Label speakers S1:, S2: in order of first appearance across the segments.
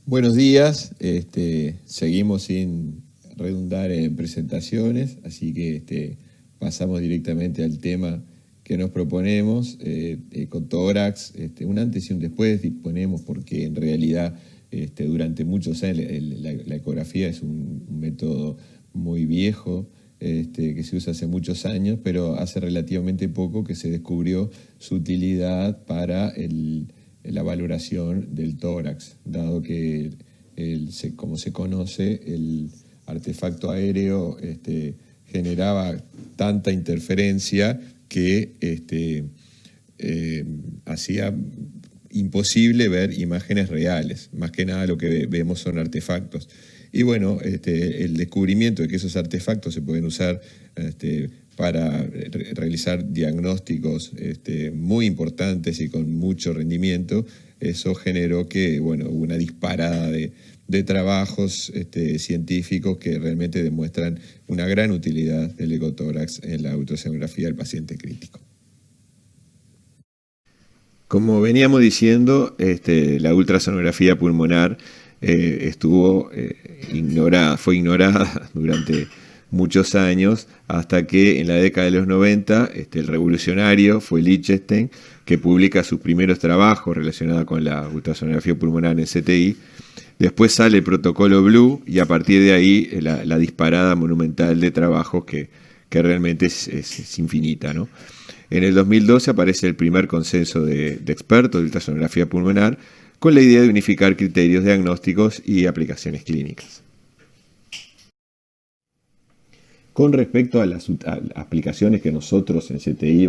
S1: Buenos días, seguimos sin redundar en presentaciones, así que pasamos directamente al tema que nos proponemos. Con tórax, un antes y un después disponemos, porque en realidad durante muchos años la ecografía es un método muy viejo, que se usa hace muchos años, pero hace relativamente poco que se descubrió su utilidad para la valoración del tórax, dado que, como se conoce, el artefacto aéreo generaba tanta interferencia que hacía imposible ver imágenes reales. Más que nada lo que vemos son artefactos. Y bueno, el descubrimiento de que esos artefactos se pueden usar para realizar diagnósticos muy importantes y con mucho rendimiento, eso generó que, bueno, hubo una disparada de trabajos científicos que realmente demuestran una gran utilidad del ecotórax en la ultrasonografía del paciente crítico. Como veníamos diciendo, la ultrasonografía pulmonar fue ignorada durante muchos años, hasta que en la década de los 90 el revolucionario fue Lichtenstein, que publica sus primeros trabajos relacionados con la ultrasonografía pulmonar en CTI. Después sale el protocolo Blue, y a partir de ahí la disparada monumental de trabajos que realmente es infinita, ¿no? En el 2012 aparece el primer consenso de expertos de ultrasonografía pulmonar, con la idea de unificar criterios diagnósticos y aplicaciones clínicas. Con respecto a las aplicaciones que nosotros en CTI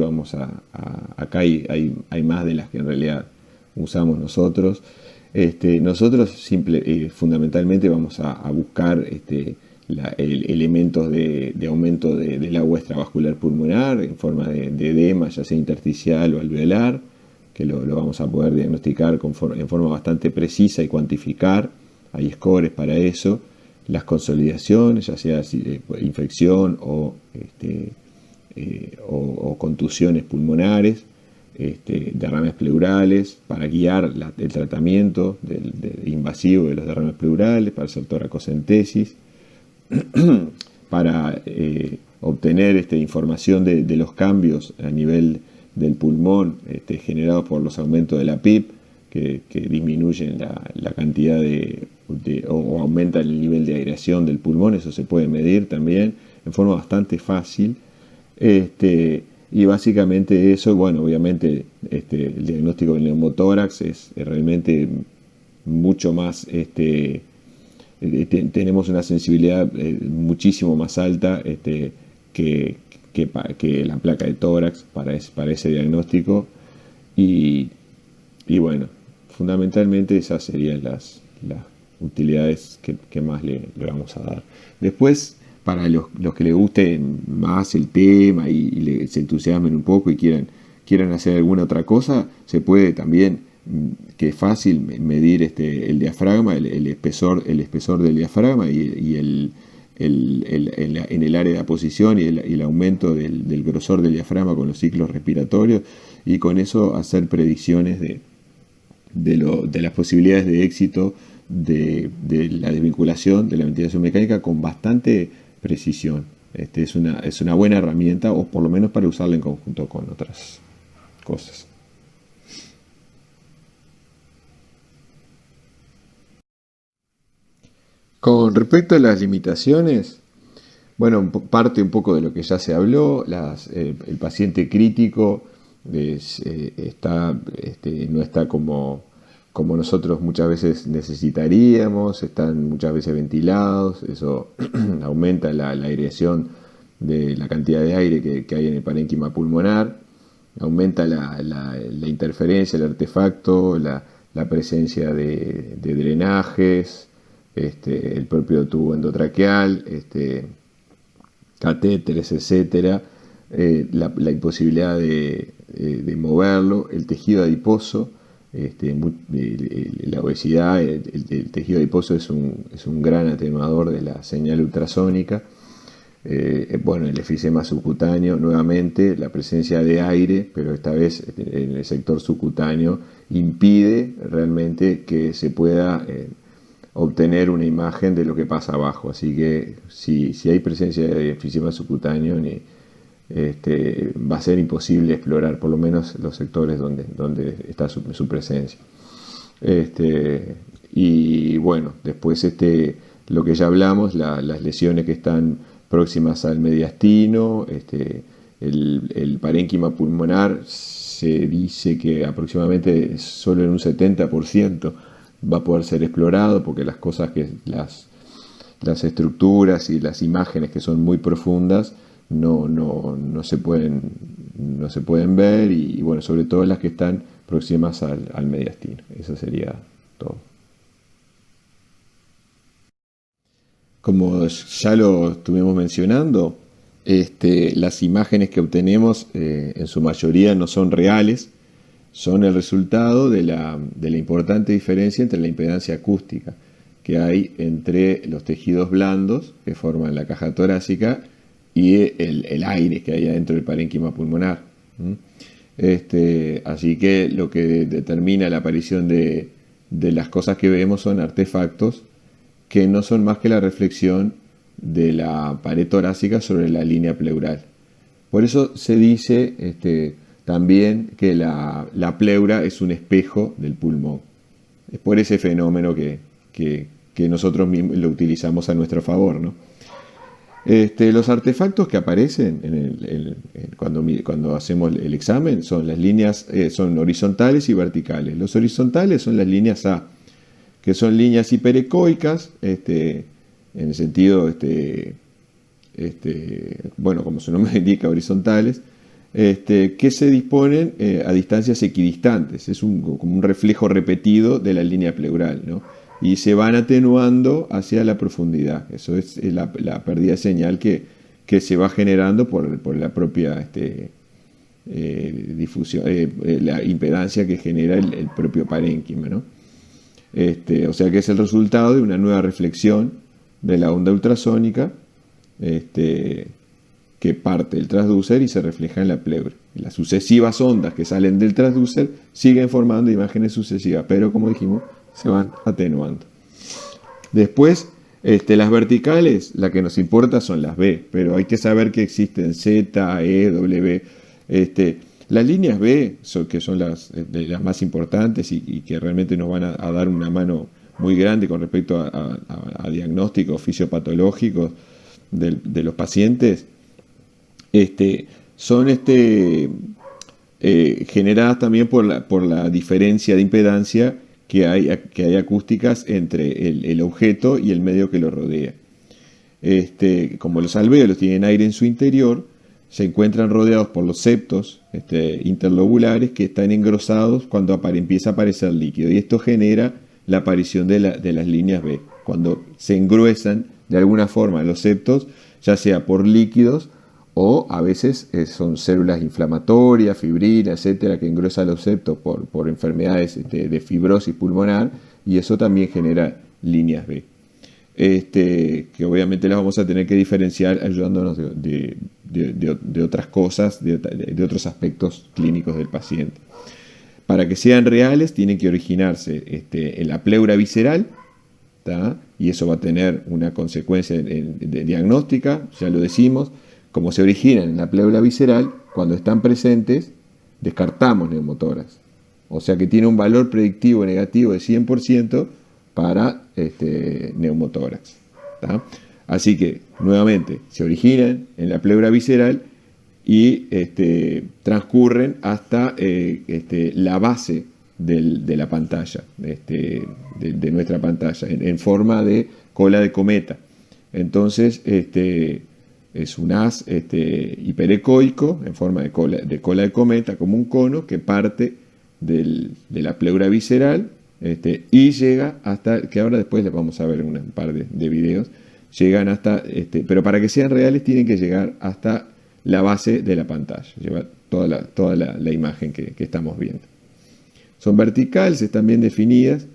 S1: acá hay más de las que en realidad usamos nosotros. Nosotros fundamentalmente vamos a buscar elementos de aumento del agua extravascular pulmonar en forma de edema, ya sea intersticial o alveolar, que lo vamos a poder diagnosticar en forma bastante precisa y cuantificar. Hay scores para eso. Las consolidaciones, ya sea infección o contusiones pulmonares, derrames pleurales, para guiar el tratamiento invasivo de los derrames pleurales, para hacer toracocentesis, para obtener información de los cambios a nivel del pulmón generados por los aumentos de la PIP, que disminuyen la cantidad o aumentan el nivel de aireación del pulmón. Eso se puede medir también en forma bastante fácil. Y básicamente eso, bueno, obviamente el diagnóstico del neumotórax es realmente mucho más, tenemos una sensibilidad muchísimo más alta que la placa de tórax para ese diagnóstico. Y bueno, fundamentalmente esas serían las utilidades que más le vamos a dar. Después, para los que les guste más el tema y se entusiasmen un poco y quieran hacer alguna otra cosa, se puede también, que es fácil, medir el diafragma, el espesor del diafragma y en el área de aposición y el aumento del grosor del diafragma con los ciclos respiratorios, y con eso hacer predicciones de las posibilidades de éxito de la desvinculación de la ventilación mecánica con bastante precisión. Es una buena herramienta, o por lo menos para usarla en conjunto con otras cosas. Con respecto a las limitaciones, bueno, parte un poco de lo que ya se habló. El paciente crítico no está como nosotros muchas veces necesitaríamos, están muchas veces ventilados, eso aumenta la aireación de la cantidad de aire que hay en el parénquima pulmonar, aumenta la interferencia, el artefacto, la presencia de drenajes, el propio tubo endotraqueal, catéteres, etcétera, la imposibilidad de moverlo, el tejido adiposo. La obesidad, el tejido adiposo es un gran atenuador de la señal ultrasónica. Bueno, el efisema subcutáneo, nuevamente la presencia de aire, pero esta vez en el sector subcutáneo, impide realmente que se pueda obtener una imagen de lo que pasa abajo. Así que si hay presencia de enfisema subcutáneo, va a ser imposible explorar, por lo menos los sectores donde está su presencia. Y bueno, después lo que ya hablamos, las lesiones que están próximas al mediastino, el parénquima pulmonar, se dice que aproximadamente solo en un 70% va a poder ser explorado, porque las estructuras y las imágenes que son muy profundas no se pueden ver, y bueno, sobre todo las que están próximas al mediastino. Eso sería todo. Como ya lo estuvimos mencionando, las imágenes que obtenemos en su mayoría no son reales, son el resultado de la importante diferencia entre la impedancia acústica que hay entre los tejidos blandos que forman la caja torácica y el aire que hay adentro del parénquima pulmonar. Así que lo que determina la aparición de las cosas que vemos son artefactos que no son más que la reflexión de la pared torácica sobre la línea pleural. Por eso se dice también que la pleura es un espejo del pulmón. Es por ese fenómeno que nosotros mismos lo utilizamos a nuestro favor, ¿no? Los artefactos que aparecen cuando hacemos el examen son las líneas, son horizontales y verticales. Los horizontales son las líneas A, que son líneas hiperecoicas, en el sentido, bueno, como su nombre indica, horizontales, que se disponen a distancias equidistantes. Es como un reflejo repetido de la línea pleural, ¿no? Y se van atenuando hacia la profundidad. Eso es la pérdida de señal que se va generando por la propia difusión, la impedancia que genera el propio parénquima, ¿no? O sea que es el resultado de una nueva reflexión de la onda ultrasónica, que parte del transducer y se refleja en la pleura. Las sucesivas ondas que salen del transducer siguen formando imágenes sucesivas, pero como dijimos, se van atenuando. Después, las verticales, la que nos importa son las B, pero hay que saber que existen Z, E, W. Las líneas B, que son las más importantes y que realmente nos van a dar una mano muy grande con respecto a diagnósticos fisiopatológicos de los pacientes, son generadas también por la diferencia de impedancia que hay acústicas entre el objeto y el medio que lo rodea. Como los alvéolos tienen aire en su interior, se encuentran rodeados por los septos interlobulares, que están engrosados cuando empieza a aparecer líquido, y esto genera la aparición de las líneas B. Cuando se engruesan de alguna forma los septos, ya sea por líquidos o a veces son células inflamatorias, fibrina, etcétera, que engruesan los septos por enfermedades de fibrosis pulmonar, y eso también genera líneas B. Que obviamente las vamos a tener que diferenciar ayudándonos de otras cosas, de otros aspectos clínicos del paciente. Para que sean reales, tienen que originarse en la pleura visceral, ¿tá? Y eso va a tener una consecuencia de diagnóstica, ya lo decimos. Como se originan en la pleura visceral, cuando están presentes, descartamos neumotórax. O sea que tiene un valor predictivo negativo de 100% para neumotórax, ¿tá? Así que, nuevamente, se originan en la pleura visceral y transcurren hasta la base de la pantalla, de nuestra pantalla, en forma de cola de cometa. Entonces, es un haz hiperecoico en forma de cola de cometa, como un cono que parte de la pleura visceral, y llega hasta, que ahora después les vamos a ver un par de videos, llegan hasta, pero para que sean reales tienen que llegar hasta la base de la pantalla, lleva toda la imagen que estamos viendo. Son verticales, están bien definidas,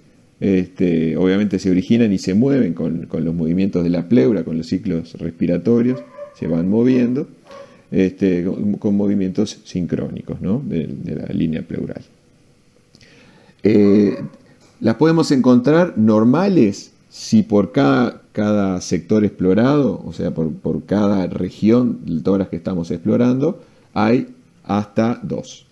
S1: obviamente se originan y se mueven con los movimientos de la pleura, con los ciclos respiratorios, se van moviendo con movimientos sincrónicos, ¿no? de la línea pleural. Las podemos encontrar normales Si por cada sector explorado, o sea, por cada región del tórax que estamos explorando, hay hasta 2.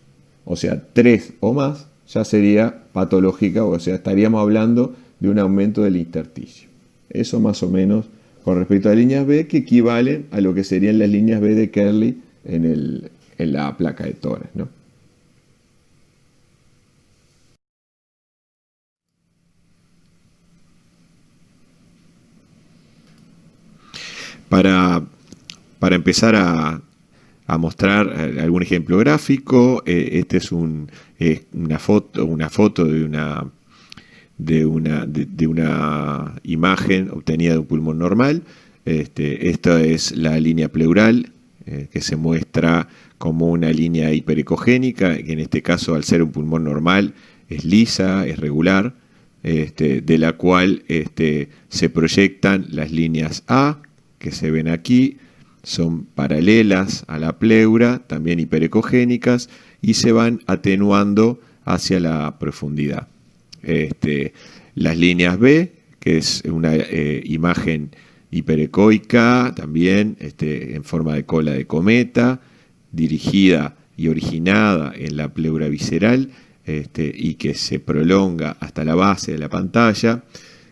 S1: O sea, 3 o más ya sería patológica, o sea, estaríamos hablando de un aumento del intersticio. Eso más o menos con respecto a líneas B, que equivalen a lo que serían las líneas B de Kerley en la placa de tórax, ¿no? Para, para empezar a mostrar algún ejemplo gráfico, este es una foto de una imagen obtenida de un pulmón normal. Esta es la línea pleural, que se muestra como una línea hiperecogénica, que en este caso, al ser un pulmón normal, es lisa, es regular, de la cual se proyectan las líneas A, que se ven aquí, son paralelas a la pleura, también hiperecogénicas, y se van atenuando hacia la profundidad. Las líneas B, que es una imagen hiperecoica, también en forma de cola de cometa, dirigida y originada en la pleura visceral, y que se prolonga hasta la base de la pantalla,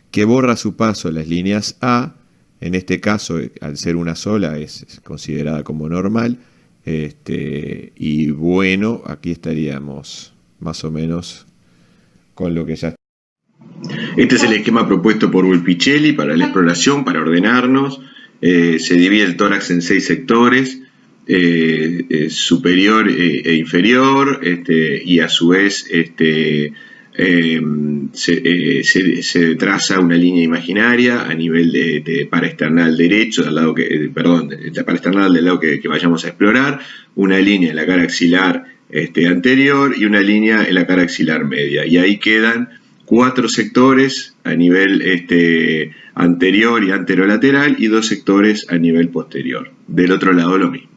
S1: que borra a su paso las líneas A. En este caso, al ser una sola, es considerada como normal. Y bueno, aquí estaríamos más o menos con lo que ya. Este es el esquema propuesto por Vulpicelli para la exploración, para ordenarnos. Se divide el tórax en 6 sectores, superior e inferior, y a su vez se traza una línea imaginaria a nivel de paraesternal derecho, del lado de paraesternal del lado que vayamos a explorar, una línea en la cara axilar anterior y una línea en la cara axilar media. Y ahí quedan 4 sectores a nivel anterior y anterolateral y 2 sectores a nivel posterior. Del otro lado lo mismo.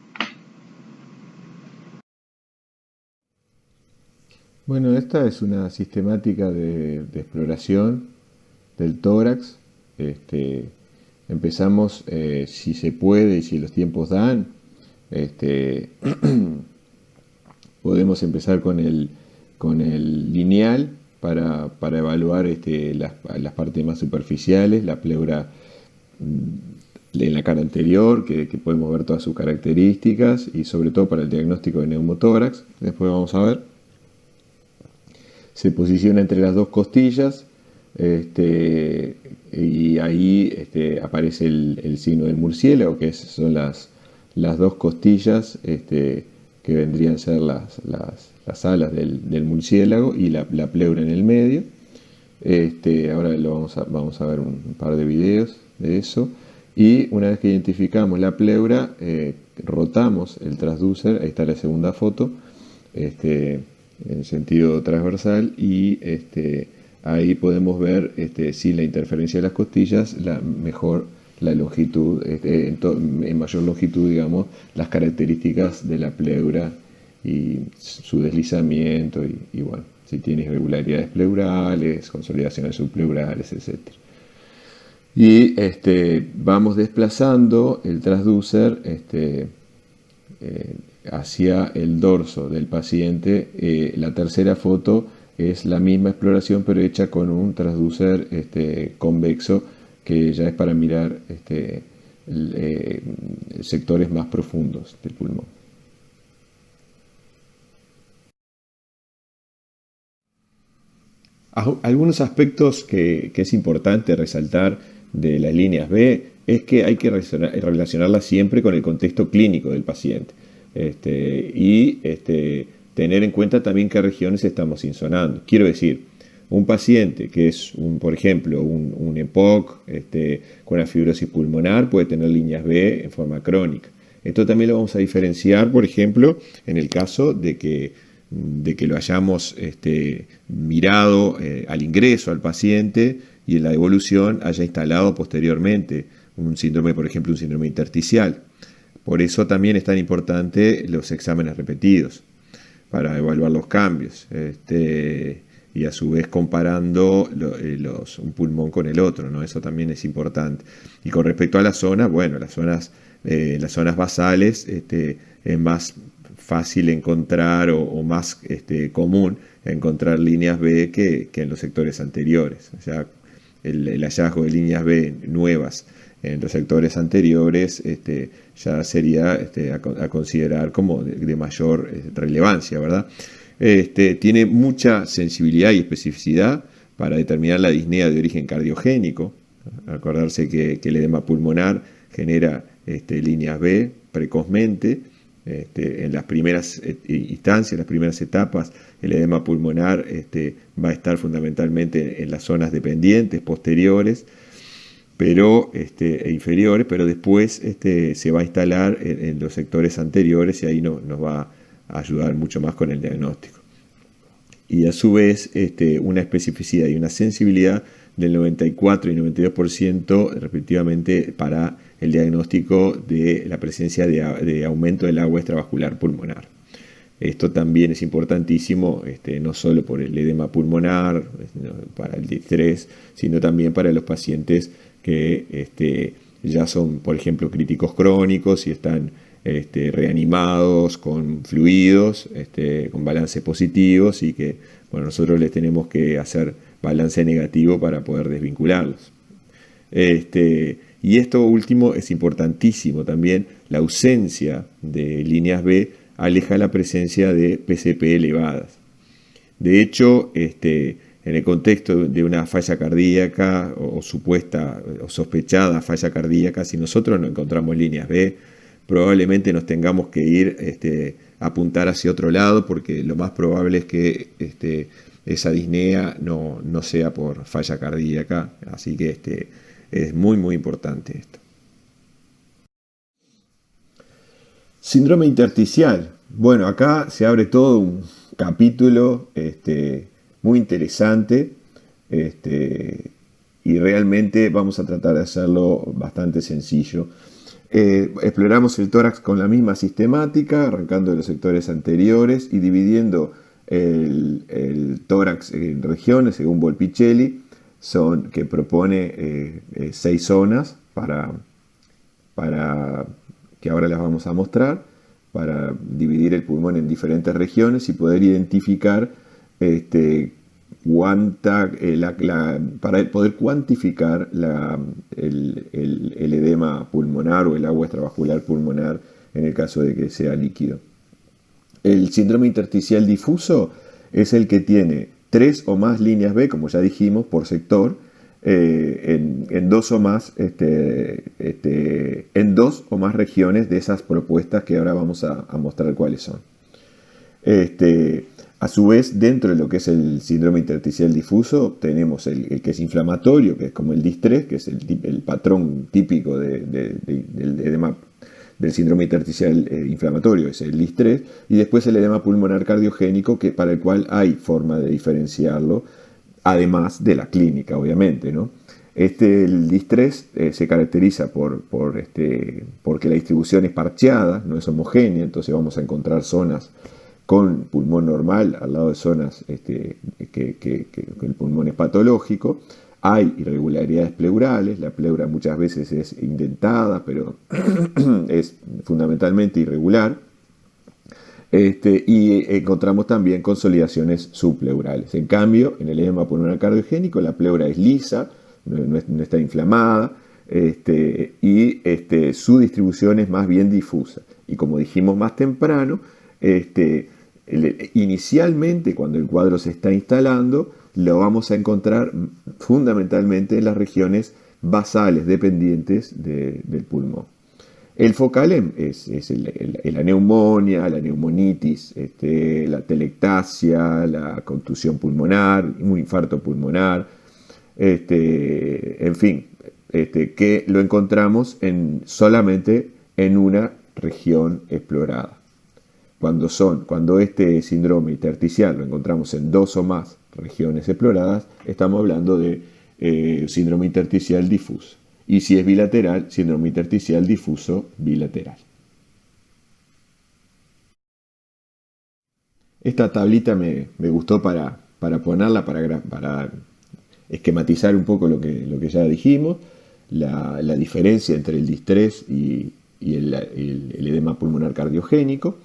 S1: Bueno, esta es una sistemática de exploración del tórax. Empezamos, si se puede y si los tiempos dan, podemos empezar con el lineal para evaluar las partes más superficiales, la pleura en la cara anterior, que podemos ver todas sus características, y sobre todo para el diagnóstico de neumotórax. Después vamos a ver. Se posiciona entre las 2 costillas, y ahí aparece el signo del murciélago, que son las 2 costillas que vendrían a ser las alas del murciélago, y la pleura en el medio. Ahora vamos a ver un par de videos de eso. Y una vez que identificamos la pleura, rotamos el transducer. Ahí está la segunda foto, en sentido transversal, y ahí podemos ver sin la interferencia de las costillas la longitud, en mayor longitud, digamos, las características de la pleura y su deslizamiento, y bueno, si tiene irregularidades pleurales, consolidaciones subpleurales, etc. Y vamos desplazando el transducer hacia el dorso del paciente. La tercera foto es la misma exploración, pero hecha con un transducer convexo, que ya es para mirar sectores más profundos del pulmón. Algunos aspectos que es importante resaltar de las líneas B es que hay que relacionarlas siempre con el contexto clínico del paciente, y tener en cuenta también qué regiones estamos insonando. Quiero decir, un paciente que es, por ejemplo, un EPOC con una fibrosis pulmonar puede tener líneas B en forma crónica. Esto también lo vamos a diferenciar, por ejemplo, en el caso de que lo hayamos mirado al ingreso al paciente y en la evolución haya instalado posteriormente un síndrome, por ejemplo, un síndrome intersticial. Por eso también es tan importante los exámenes repetidos para evaluar los cambios. y a su vez comparando un pulmón con el otro, ¿no? Eso también es importante. Y con respecto a las zonas, bueno, las zonas basales es más fácil encontrar o más común encontrar líneas B que en los sectores anteriores. O sea, el hallazgo de líneas B nuevas en los sectores anteriores ya sería a considerar como de mayor relevancia, ¿verdad? Tiene mucha sensibilidad y especificidad para determinar la disnea de origen cardiogénico. Acordarse que el edema pulmonar genera líneas B precozmente. En las primeras instancias, las primeras etapas, el edema pulmonar va a estar fundamentalmente en las zonas dependientes, posteriores, pero inferiores, pero después se va a instalar en los sectores anteriores y ahí nos va a ayudar mucho más con el diagnóstico. Y a su vez una especificidad y una sensibilidad del 94 y 92% respectivamente para el diagnóstico de la presencia de aumento del agua extravascular pulmonar. Esto también es importantísimo, no solo por el edema pulmonar, para el distrés, sino también para los pacientes que ya son, por ejemplo, críticos crónicos y están reanimados con fluidos, con balances positivos y que bueno, nosotros les tenemos que hacer balance negativo para poder desvincularlos. Y esto último es importantísimo también, la ausencia de líneas B aleja la presencia de PCP elevadas. De hecho, en el contexto de una falla cardíaca o supuesta o sospechada falla cardíaca, si nosotros no encontramos líneas B, probablemente nos tengamos que ir a apuntar hacia otro lado porque lo más probable es que esa disnea no sea por falla cardíaca, así que es muy muy importante esto. Síndrome intersticial. Bueno, acá se abre todo un capítulo muy interesante y realmente vamos a tratar de hacerlo bastante sencillo. Exploramos el tórax con la misma sistemática, arrancando de los sectores anteriores y dividiendo el tórax en regiones según Volpicelli, que propone 6 zonas para que ahora las vamos a mostrar, para dividir el pulmón en diferentes regiones y poder identificar para poder cuantificar el edema pulmonar o el agua extravascular pulmonar en el caso de que sea líquido. El síndrome intersticial difuso es el que tiene 3 o más líneas B, como ya dijimos, por sector, en 2 o más regiones de esas propuestas que ahora vamos a mostrar cuáles son. A su vez, dentro de lo que es el síndrome intersticial difuso, tenemos el que es inflamatorio, que es como el distrés, que es el patrón típico del edema del síndrome intersticial inflamatorio, es el distrés, y después el edema pulmonar cardiogénico, para el cual hay forma de diferenciarlo, además de la clínica, obviamente, ¿no? El distrés se caracteriza porque la distribución es parcheada, no es homogénea, entonces vamos a encontrar zonas con pulmón normal al lado de zonas que el pulmón es patológico. Hay irregularidades pleurales, la pleura muchas veces es indentada, pero es fundamentalmente irregular. Y encontramos también consolidaciones subpleurales. En cambio, en el edema pulmonar cardiogénico, la pleura es lisa, no está inflamada, y su distribución es más bien difusa. Y como dijimos más temprano, inicialmente, cuando el cuadro se está instalando, lo vamos a encontrar fundamentalmente en las regiones basales dependientes del pulmón. El focalem es la neumonía, la neumonitis, la telectasia, la contusión pulmonar, un infarto pulmonar, en fin, que lo encontramos solamente en una región explorada. Cuando este síndrome intersticial lo encontramos en 2 o más regiones exploradas, estamos hablando de síndrome intersticial difuso. Y si es bilateral, síndrome intersticial difuso bilateral. Esta tablita me gustó para ponerla, para esquematizar un poco lo que ya dijimos, la diferencia entre el distrés y el edema pulmonar cardiogénico,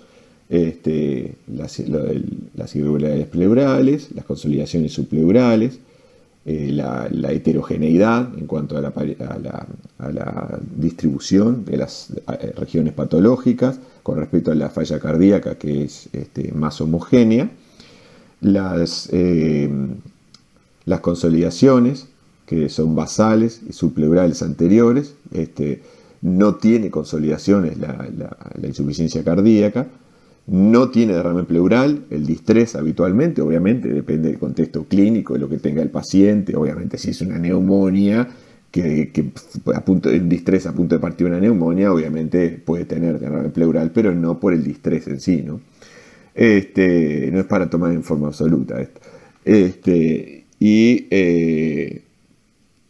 S1: las irregularidades pleurales, las consolidaciones subpleurales, la heterogeneidad en cuanto a la distribución de las regiones patológicas con respecto a la falla cardíaca, que es más homogénea, las consolidaciones, que son basales y subpleurales anteriores. No tiene consolidaciones la insuficiencia cardíaca, no tiene derrame pleural, el distrés habitualmente, obviamente, depende del contexto clínico, de lo que tenga el paciente. Obviamente, si es una neumonía, el distrés a punto de partir una neumonía, obviamente puede tener derrame pleural, pero no por el distrés en sí, ¿no? No es para tomar en forma absoluta esto.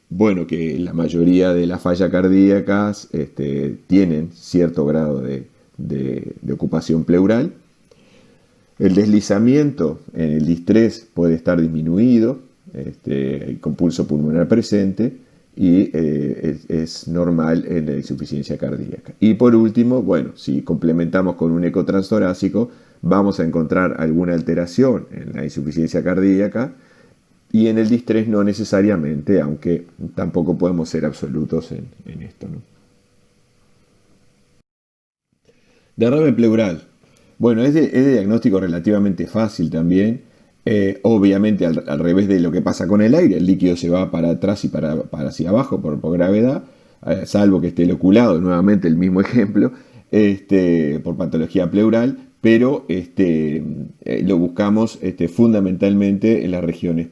S1: Bueno, que la mayoría de las fallas cardíacas tienen cierto grado de ocupación pleural. El deslizamiento en el distrés puede estar disminuido, con pulso pulmonar presente, y es normal en la insuficiencia cardíaca. Y por último, bueno, si complementamos con un eco transtorácico, vamos a encontrar alguna alteración en la insuficiencia cardíaca, y en el distrés no necesariamente, aunque tampoco podemos ser absolutos en esto, ¿no? Derrame pleural. Bueno, es de diagnóstico relativamente fácil también. Obviamente, al revés de lo que pasa con el aire, el líquido se va para atrás y para hacia abajo por gravedad, salvo que esté loculado, nuevamente el mismo ejemplo, por patología pleural, pero lo buscamos fundamentalmente en las regiones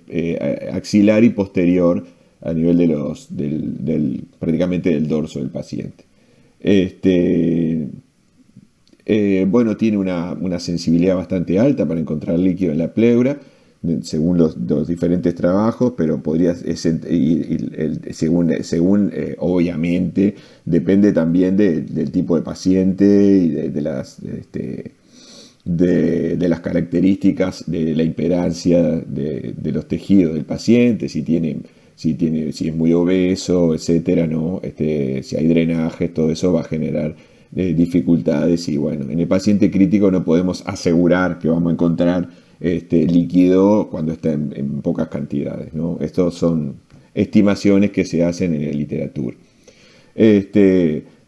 S1: axilar y posterior, a nivel prácticamente del dorso del paciente. Bueno, tiene una sensibilidad bastante alta para encontrar líquido en la pleura, según los diferentes trabajos, pero según obviamente, depende también del tipo de paciente y de las características de la impedancia de los tejidos del paciente, si es muy obeso, etcétera, ¿no? Si hay drenajes, todo eso va a generar dificultades. Y bueno, en el paciente crítico no podemos asegurar que vamos a encontrar líquido cuando está en pocas cantidades, ¿no? Estos son estimaciones que se hacen en la literatura.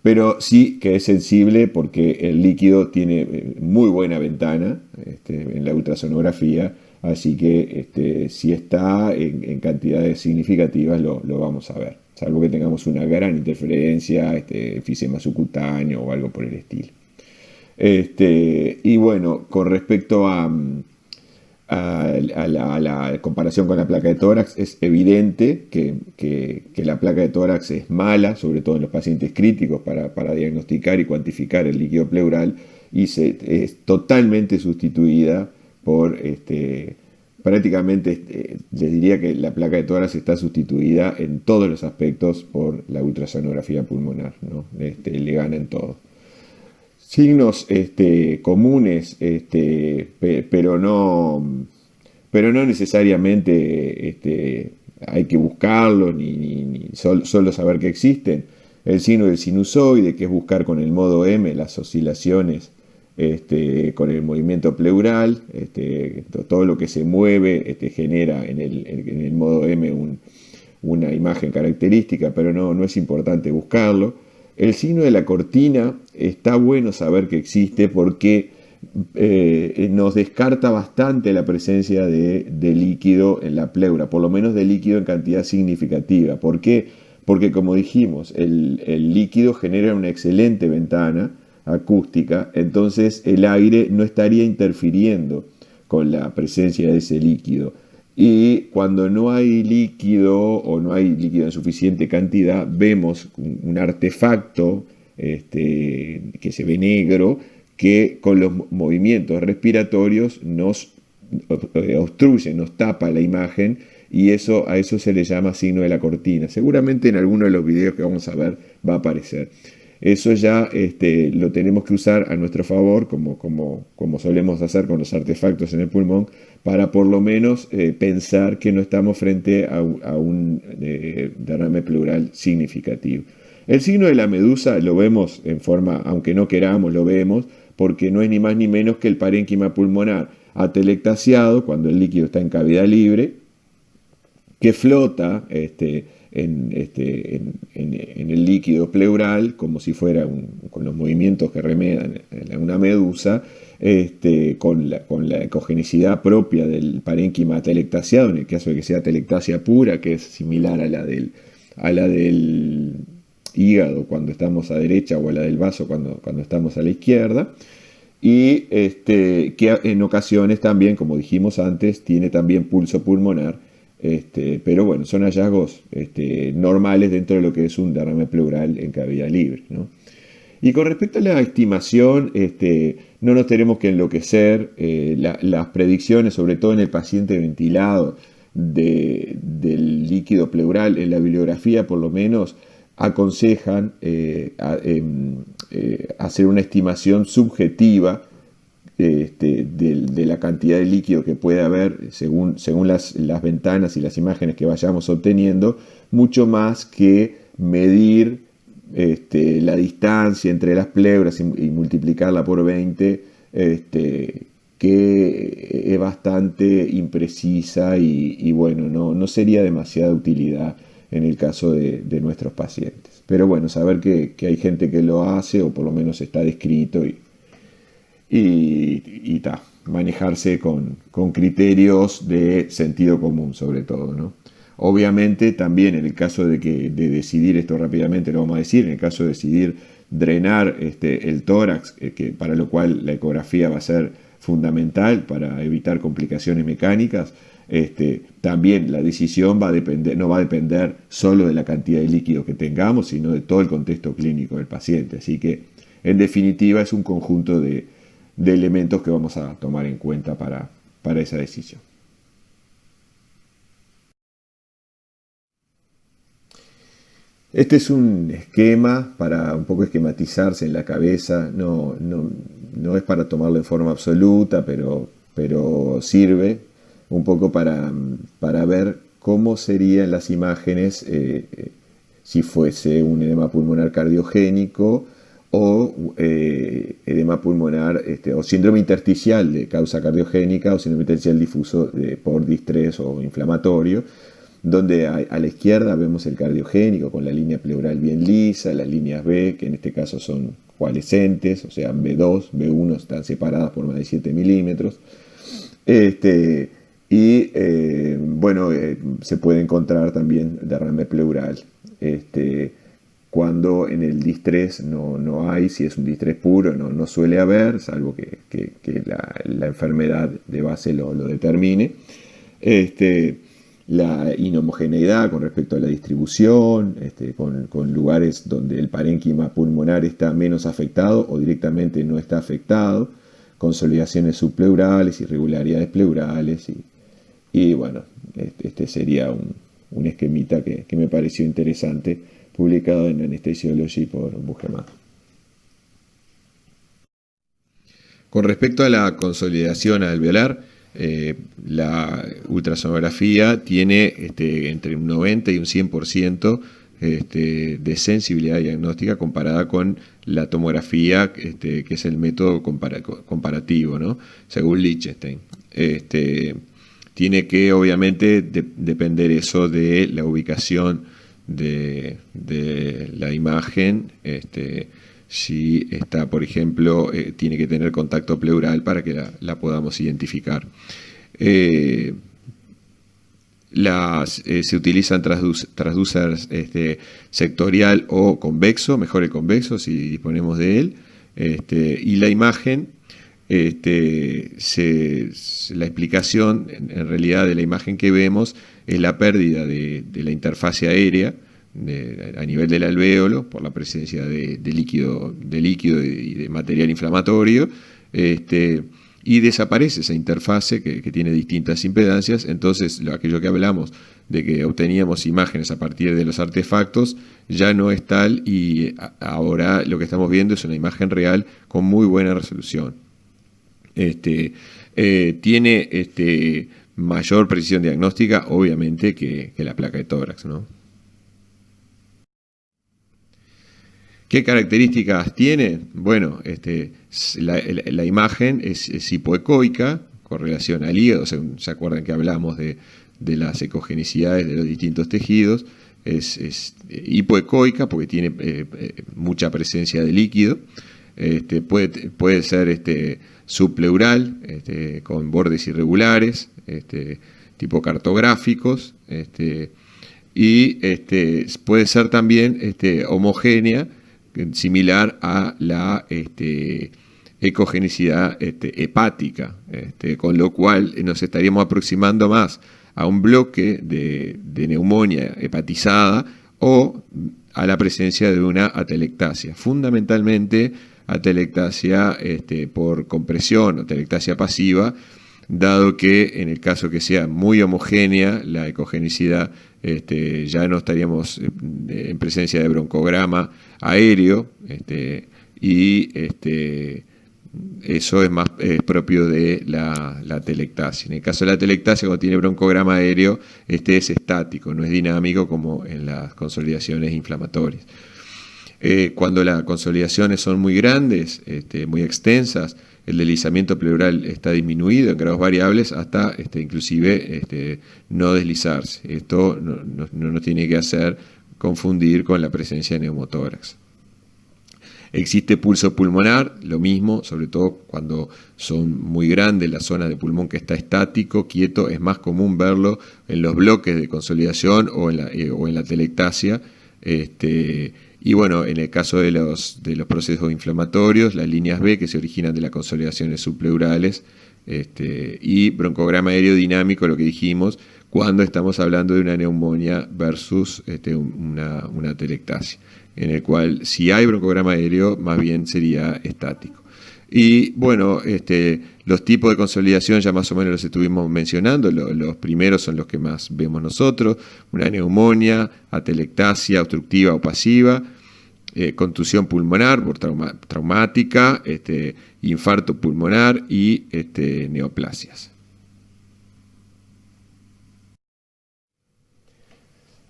S1: Pero sí que es sensible, porque el líquido tiene muy buena ventana en la ultrasonografía, así que si está en cantidades significativas lo vamos a ver, salvo que tengamos una gran interferencia, enfisema subcutáneo o algo por el estilo. Y bueno, con respecto a la comparación con la placa de tórax, es evidente que la placa de tórax es mala, sobre todo en los pacientes críticos, para diagnosticar y cuantificar el líquido pleural, y es totalmente sustituida por, prácticamente, les diría que la placa de tórax está sustituida en todos los aspectos por la ultrasonografía pulmonar, ¿no? Le gana en todo. Signos comunes, pero no necesariamente hay que buscarlos, ni solo saber que existen. El signo del sinusoide, que es buscar con el modo M las oscilaciones con el movimiento pleural. Todo lo que se mueve genera en el modo M una imagen característica, pero no es importante buscarlo. El signo de la cortina está bueno saber que existe, porque nos descarta bastante la presencia de líquido en la pleura, por lo menos de líquido en cantidad significativa. ¿Por qué? Porque, como dijimos, el líquido genera una excelente ventana acústica, entonces el aire no estaría interfiriendo con la presencia de ese líquido. Y cuando no hay líquido, o no hay líquido en suficiente cantidad, vemos un artefacto que se ve negro, que con los movimientos respiratorios nos obstruye, nos tapa la imagen, y a eso se le llama signo de la cortina. Seguramente en alguno de los videos que vamos a ver va a aparecer. eso ya lo tenemos que usar a nuestro favor, como solemos hacer con los artefactos en el pulmón, para por lo menos pensar que no estamos frente a un derrame pleural significativo. El signo de la medusa lo vemos en forma, aunque no queramos, lo vemos, porque no es ni más ni menos que el parénquima pulmonar atelectasiado, cuando el líquido está en cavidad libre, que flota en el líquido pleural, como si fuera con los movimientos que remedan una medusa, con la ecogenicidad propia del parénquima atelectasiado, en el caso de que sea atelectasia pura, que es similar a la del hígado cuando estamos a derecha, o a la del vaso cuando estamos a la izquierda, y que en ocasiones también, como dijimos antes, tiene también pulso pulmonar, pero bueno, son hallazgos normales dentro de lo que es un derrame pleural en cavidad libre, ¿no? Y con respecto a la estimación, no nos tenemos que enloquecer. Las predicciones, sobre todo en el paciente ventilado, del líquido pleural, en la bibliografía por lo menos, aconsejan hacer una estimación subjetiva de la cantidad de líquido que puede haber según las ventanas y las imágenes que vayamos obteniendo, mucho más que medir la distancia entre las pleuras y multiplicarla por 20, que es bastante imprecisa y bueno, no sería demasiada utilidad en el caso de nuestros pacientes. Pero bueno, saber que hay gente que lo hace, o por lo menos está descrito, y manejarse con criterios de sentido común sobre todo, ¿no? Obviamente también en el caso de decidir, esto rápidamente lo vamos a decir, en el caso de decidir drenar el tórax, para lo cual la ecografía va a ser fundamental para evitar complicaciones mecánicas, también la decisión no va a depender solo de la cantidad de líquido que tengamos, sino de todo el contexto clínico del paciente. Así que, en definitiva, es un conjunto de elementos que vamos a tomar en cuenta para esa decisión. Este es un esquema para un poco esquematizarse en la cabeza, no es para tomarlo en forma absoluta, pero sirve un poco para ver cómo serían las imágenes si fuese un edema pulmonar cardiogénico o edema pulmonar o síndrome intersticial de causa cardiogénica o síndrome intersticial difuso por distrés o inflamatorio, donde a la izquierda vemos el cardiogénico con la línea pleural bien lisa, las líneas B, que en este caso son coalescentes, o sea, B2, B1 están separadas por más de 7 milímetros. Se puede encontrar también derrame pleural. Cuando en el distrés no hay, si es un distrés puro, no suele haber, salvo que la enfermedad de base lo determine. La inhomogeneidad con respecto a la distribución, con lugares donde el parénquima pulmonar está menos afectado o directamente no está afectado, consolidaciones subpleurales, irregularidades pleurales, y bueno, este sería un esquemita que me pareció interesante, publicado en Anesthesiology por Buchemann. Con respecto a la consolidación alveolar, la ultrasonografía tiene entre un 90 y un 100% de sensibilidad diagnóstica comparada con la tomografía, que es el método comparativo, ¿no? Según Lichtenstein. Tiene que obviamente depender eso de la ubicación de la imagen, si está, por ejemplo, tiene que tener contacto pleural para que la podamos identificar. Se utilizan transducers sectorial o convexo, mejor el convexo si disponemos de él, y la imagen, la explicación en realidad de la imagen que vemos es la pérdida de la interfase aérea a nivel del alvéolo por la presencia de líquido y de material inflamatorio, y desaparece esa interfase que tiene distintas impedancias. Entonces aquello que hablamos de que obteníamos imágenes a partir de los artefactos ya no es tal, y ahora lo que estamos viendo es una imagen real con muy buena resolución. Tiene mayor precisión diagnóstica, obviamente, que la placa de tórax, ¿no? ¿Qué características tiene? Bueno, la imagen es hipoecoica con relación al hígado. ¿Se acuerdan que hablamos de las ecogenicidades de los distintos tejidos? Es hipoecoica porque tiene mucha presencia de líquido. Puede ser subpleural, con bordes irregulares, tipo cartográficos, y puede ser también homogénea, similar a la ecogenicidad hepática, con lo cual nos estaríamos aproximando más a un bloque de neumonía hepatizada o a la presencia de una atelectasia, fundamentalmente atelectasia por compresión o atelectasia pasiva, dado que en el caso que sea muy homogénea la ecogenicidad, ya no estaríamos en presencia de broncograma aéreo, y eso es más propio de la atelectasia. En el caso de la atelectasia, cuando tiene broncograma aéreo, es estático, no es dinámico como en las consolidaciones inflamatorias. Cuando las consolidaciones son muy grandes, muy extensas, el deslizamiento pleural está disminuido en grados variables hasta inclusive no deslizarse. Esto no nos tiene que hacer confundir con la presencia de neumotórax. Existe pulso pulmonar, lo mismo, sobre todo cuando son muy grandes las zonas de pulmón que está estático, quieto. Es más común verlo en los bloques de consolidación o en la atelectasia. Y bueno, en el caso de los procesos inflamatorios, las líneas B que se originan de las consolidaciones subpleurales, y broncograma aerodinámico, lo que dijimos, cuando estamos hablando de una neumonía versus una atelectasia, en el cual si hay broncograma aéreo, más bien sería estático. Y bueno, los tipos de consolidación ya más o menos los estuvimos mencionando. Los primeros son los que más vemos nosotros: una neumonía, atelectasia obstructiva o pasiva, contusión pulmonar por traumática, infarto pulmonar y neoplasias.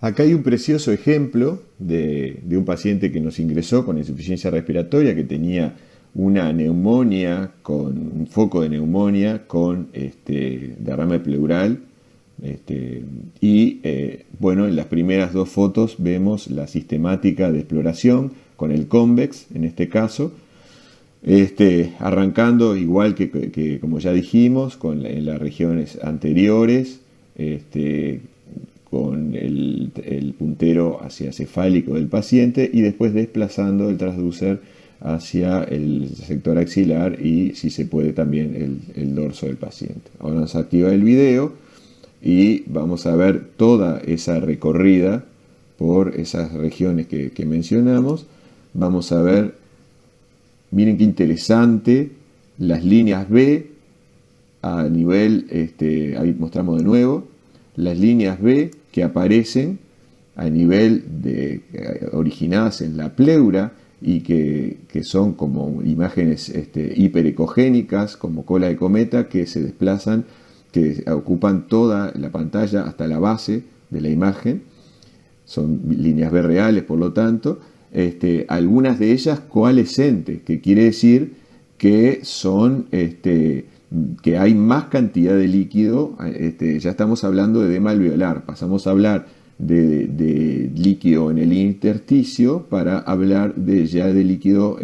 S1: Acá hay un precioso ejemplo de un paciente que nos ingresó con insuficiencia respiratoria, que tenía una neumonía, con un foco de neumonía con derrame pleural. Bueno, en las primeras dos fotos vemos la sistemática de exploración con el convex, en este caso, arrancando igual que como ya dijimos, en las regiones anteriores, con el puntero hacia cefálico del paciente, y después desplazando el transducer hacia el sector axilar y, si se puede, también el dorso del paciente. Ahora vamos a activar el video y vamos a ver toda esa recorrida por esas regiones que mencionamos. Vamos a ver, miren qué interesante, las líneas B a nivel, ahí mostramos de nuevo, las líneas B que aparecen a nivel originadas en la pleura y que son como imágenes hiperecogénicas, como cola de cometa, que se desplazan, que ocupan toda la pantalla hasta la base de la imagen. Son líneas B reales, por lo tanto, algunas de ellas coalescentes, que quiere decir que son que hay más cantidad de líquido. Ya estamos hablando de edema alveolar, pasamos a hablar de líquido en el intersticio para hablar ya de líquido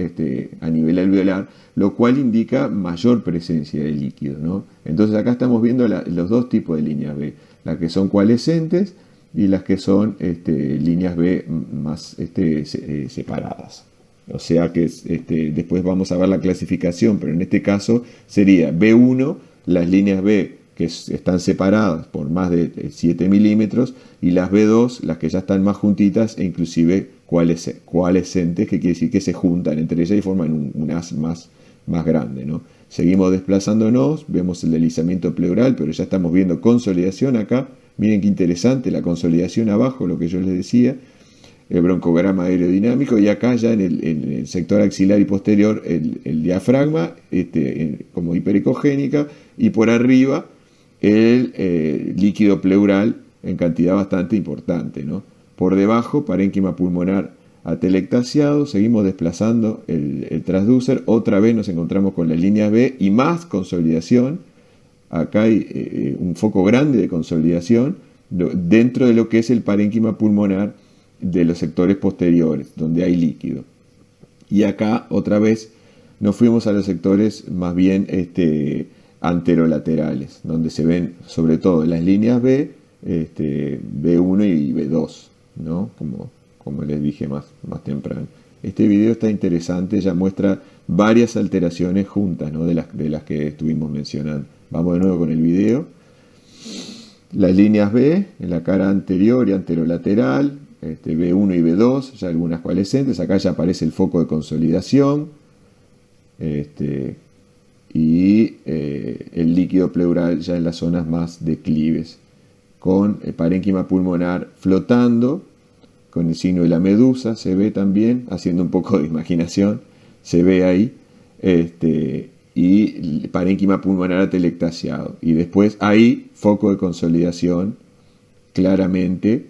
S1: a nivel alveolar, lo cual indica mayor presencia de líquido, ¿no? Entonces acá estamos viendo los dos tipos de líneas B, las que son coalescentes y las que son líneas B más separadas. O sea que después vamos a ver la clasificación, pero en este caso sería B1, las líneas B que están separadas por más de 7 milímetros, y las B2, las que ya están más juntitas e inclusive coalescentes, que quiere decir que se juntan entre ellas y forman un haz más grande, ¿no? Seguimos desplazándonos, vemos el deslizamiento pleural, pero ya estamos viendo consolidación acá. Miren qué interesante, la consolidación abajo, lo que yo les decía, el broncograma aerodinámico, y acá ya en el sector axilar y posterior el diafragma como hiperecogénica, y por arriba el líquido pleural en cantidad bastante importante, ¿no? Por debajo, parénquima pulmonar atelectasiado, seguimos desplazando el transducer, otra vez nos encontramos con las líneas B y más consolidación. Acá hay un foco grande de consolidación dentro de lo que es el parénquima pulmonar de los sectores posteriores, donde hay líquido. Y acá otra vez nos fuimos a los sectores más bien anterolaterales, donde se ven sobre todo las líneas B, B1 y B2, ¿no? Como les dije más temprano. Este video está interesante, ya muestra varias alteraciones juntas, ¿no? de las que estuvimos mencionando. Vamos de nuevo con el video. Las líneas B en la cara anterior y anterolateral, B1 y B2, ya algunas coalescentes. Acá ya aparece el foco de consolidación. Y el líquido pleural ya en las zonas más declives, con el parénquima pulmonar flotando, con el signo de la medusa, se ve también, haciendo un poco de imaginación, se ve ahí, y el parénquima pulmonar atelectasiado. Y después ahí, foco de consolidación, claramente,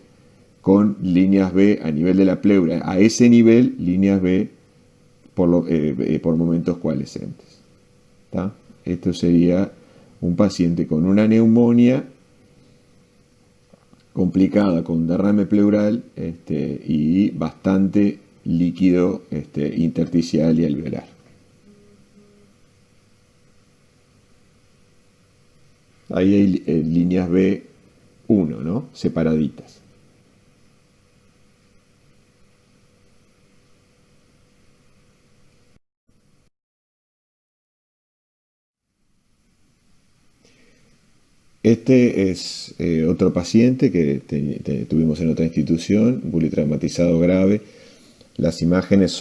S1: con líneas B a nivel de la pleura. A ese nivel, líneas B por momentos coalescentes. ¿Tá? Esto sería un paciente con una neumonía complicada, con derrame pleural y bastante líquido intersticial y alveolar. Ahí hay líneas B1, ¿no? Separaditas. Este es otro paciente que tuvimos en otra institución, politraumatizado grave. Las imágenes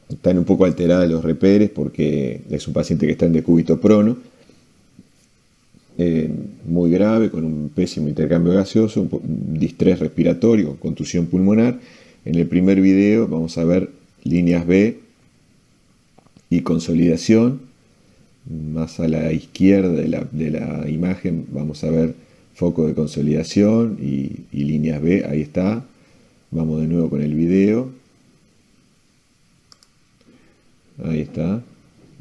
S1: están un poco alteradas los reperes porque es un paciente que está en decúbito prono, muy grave, con un pésimo intercambio gaseoso, un distrés respiratorio, contusión pulmonar. En el primer video vamos a ver líneas B y consolidación. Más a la izquierda de la imagen vamos a ver foco de consolidación y líneas B, ahí está. Vamos de nuevo con el video. Ahí está.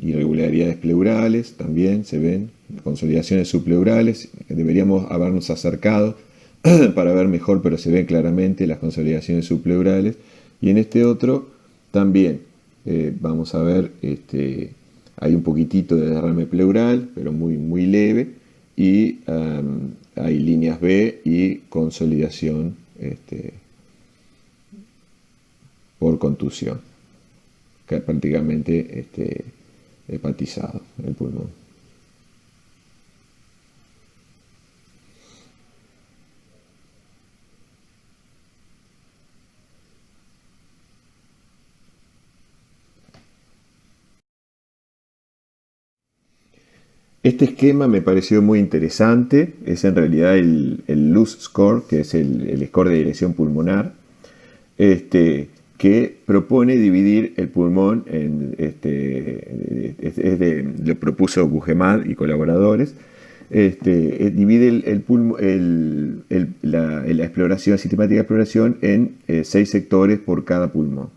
S1: Irregularidades pleurales también se ven. Consolidaciones subpleurales. Deberíamos habernos acercado para ver mejor, pero se ven claramente las consolidaciones subpleurales. Y en este otro también vamos a ver hay un poquitito de derrame pleural, pero muy leve, y hay líneas B y consolidación por contusión, que prácticamente hepatizado el pulmón. Este esquema me pareció muy interesante, es en realidad el LUS score, que es el score de dirección pulmonar, que propone dividir el pulmón lo propuso Bugemad y colaboradores, divide la exploración, sistemática de exploración en 6 sectores por cada pulmón.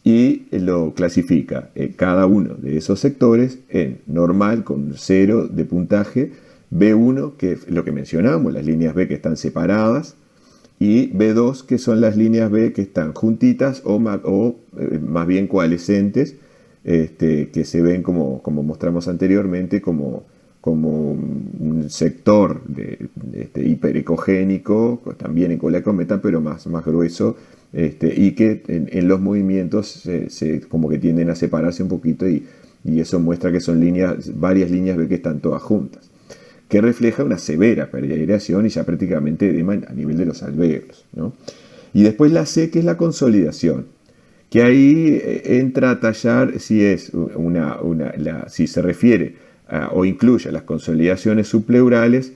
S1: Y lo clasifica cada uno de esos sectores en normal con 0 de puntaje, B1, que es lo que mencionamos, las líneas B que están separadas, y B2, que son las líneas B que están juntitas o más bien coalescentes, que se ven como mostramos anteriormente, como un sector hiperecogénico, también en colecometa, pero más grueso, y que en los movimientos como que tienden a separarse un poquito, y eso muestra que son varias líneas B que están todas juntas, que refleja una severa pérdida de aireación y ya prácticamente edema a nivel de los alvéolos, ¿no? Y después la C, que es la consolidación, que ahí entra a tallar si es si se refiere o incluye las consolidaciones subpleurales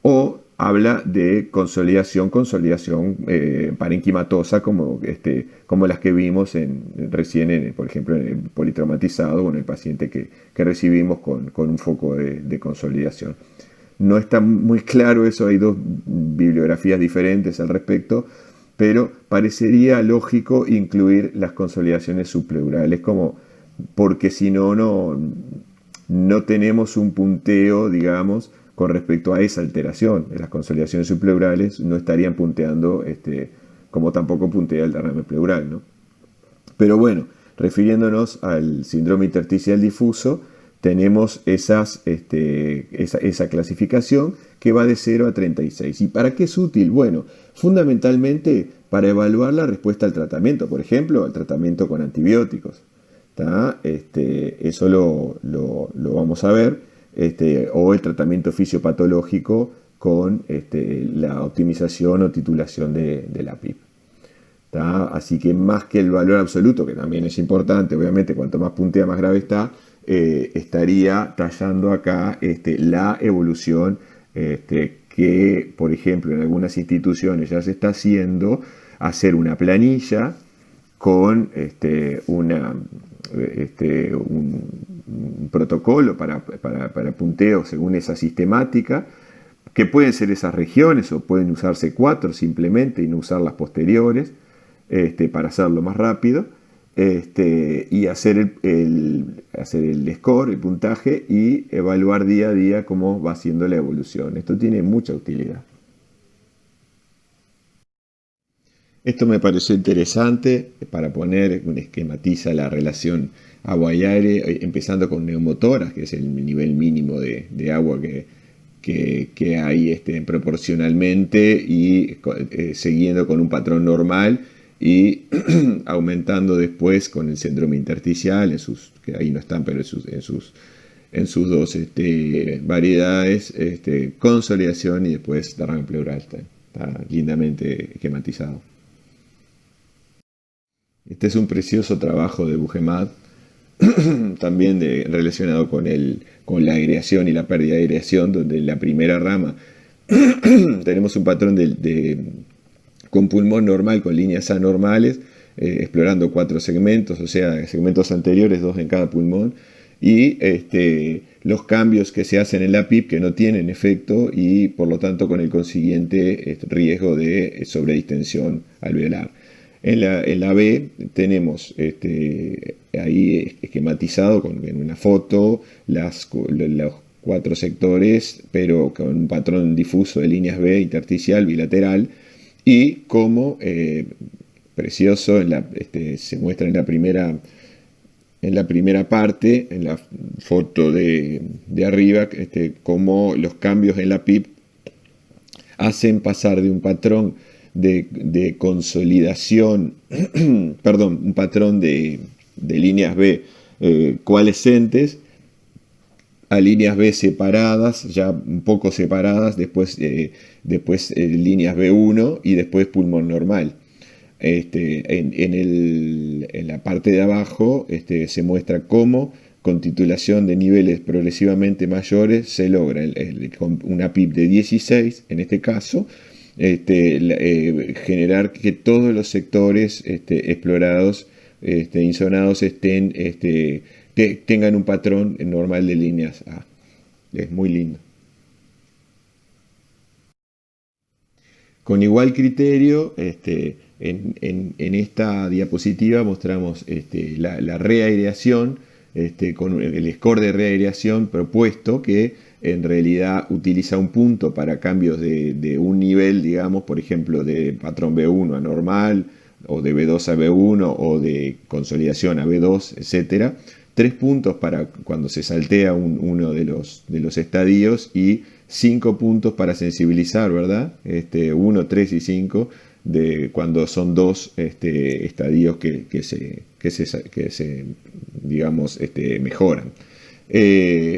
S1: o habla de consolidación parenquimatosa como las que vimos recién, por ejemplo, en el politraumatizado o en el paciente que recibimos con un foco de consolidación. No está muy claro eso, hay dos bibliografías diferentes al respecto, pero parecería lógico incluir las consolidaciones subpleurales porque si no tenemos un punteo, digamos, con respecto a esa alteración. Las consolidaciones subpleurales no estarían punteando como tampoco puntea el derrame pleural, ¿no? Pero bueno, refiriéndonos al síndrome intersticial difuso, tenemos esa clasificación que va de 0 a 36. ¿Y para qué es útil? Bueno, fundamentalmente para evaluar la respuesta al tratamiento, por ejemplo, al tratamiento con antibióticos. Eso lo vamos a ver, o el tratamiento fisiopatológico con la optimización o titulación de la PIP. Así que más que el valor absoluto, que también es importante, obviamente cuanto más puntea más grave está, estaría tallando acá la evolución que, por ejemplo, en algunas instituciones ya se está haciendo, hacer una planilla con un protocolo para punteo según esa sistemática, que pueden ser esas regiones o pueden usarse 4 simplemente y no usar las posteriores para hacerlo más rápido, y hacer el score, el puntaje, y evaluar día a día cómo va siendo la evolución. Esto tiene mucha utilidad. Esto me pareció interesante para esquematiza la relación agua y aire, empezando con neumotoras, que es el nivel mínimo de agua que hay proporcionalmente, y siguiendo con un patrón normal y aumentando después con el síndrome intersticial, que ahí no están, pero en sus dos variedades, consolidación y después derrame pleural. Está lindamente esquematizado. Este es un precioso trabajo de Bujemat, también relacionado con la aireación y la pérdida de aireación, donde en la primera rama tenemos un patrón con pulmón normal, con líneas anormales, explorando 4 segmentos, o sea, segmentos anteriores, 2 en cada pulmón, y los cambios que se hacen en la PIP que no tienen efecto y por lo tanto con el consiguiente riesgo de sobredistensión alveolar. En la B tenemos ahí esquematizado en una foto los 4 sectores, pero con un patrón difuso de líneas B, intersticial, bilateral, y como precioso se muestra en la primera parte, en la foto de arriba, cómo los cambios en la PIP hacen pasar de un patrón de consolidación, perdón, un patrón de líneas B coalescentes a líneas B separadas, ya un poco separadas, después líneas B1 y después pulmón normal. En la parte de abajo se muestra cómo con titulación de niveles progresivamente mayores se logra con una PIP de 16, en este caso, generar que todos los sectores explorados, insonados, tengan un patrón normal de líneas A. Es muy lindo. Con igual criterio, en esta diapositiva mostramos la reaireación, con el score de reaireación propuesto, que en realidad utiliza un punto para cambios de un nivel, digamos, por ejemplo, de patrón B1 a normal, o de B2 a B1, o de consolidación a B2, etc. 3 puntos para cuando se saltea uno de los estadios, y 5 puntos para sensibilizar, ¿verdad? 1, 3 y 5, de cuando son 2 estadios que se digamos, mejoran.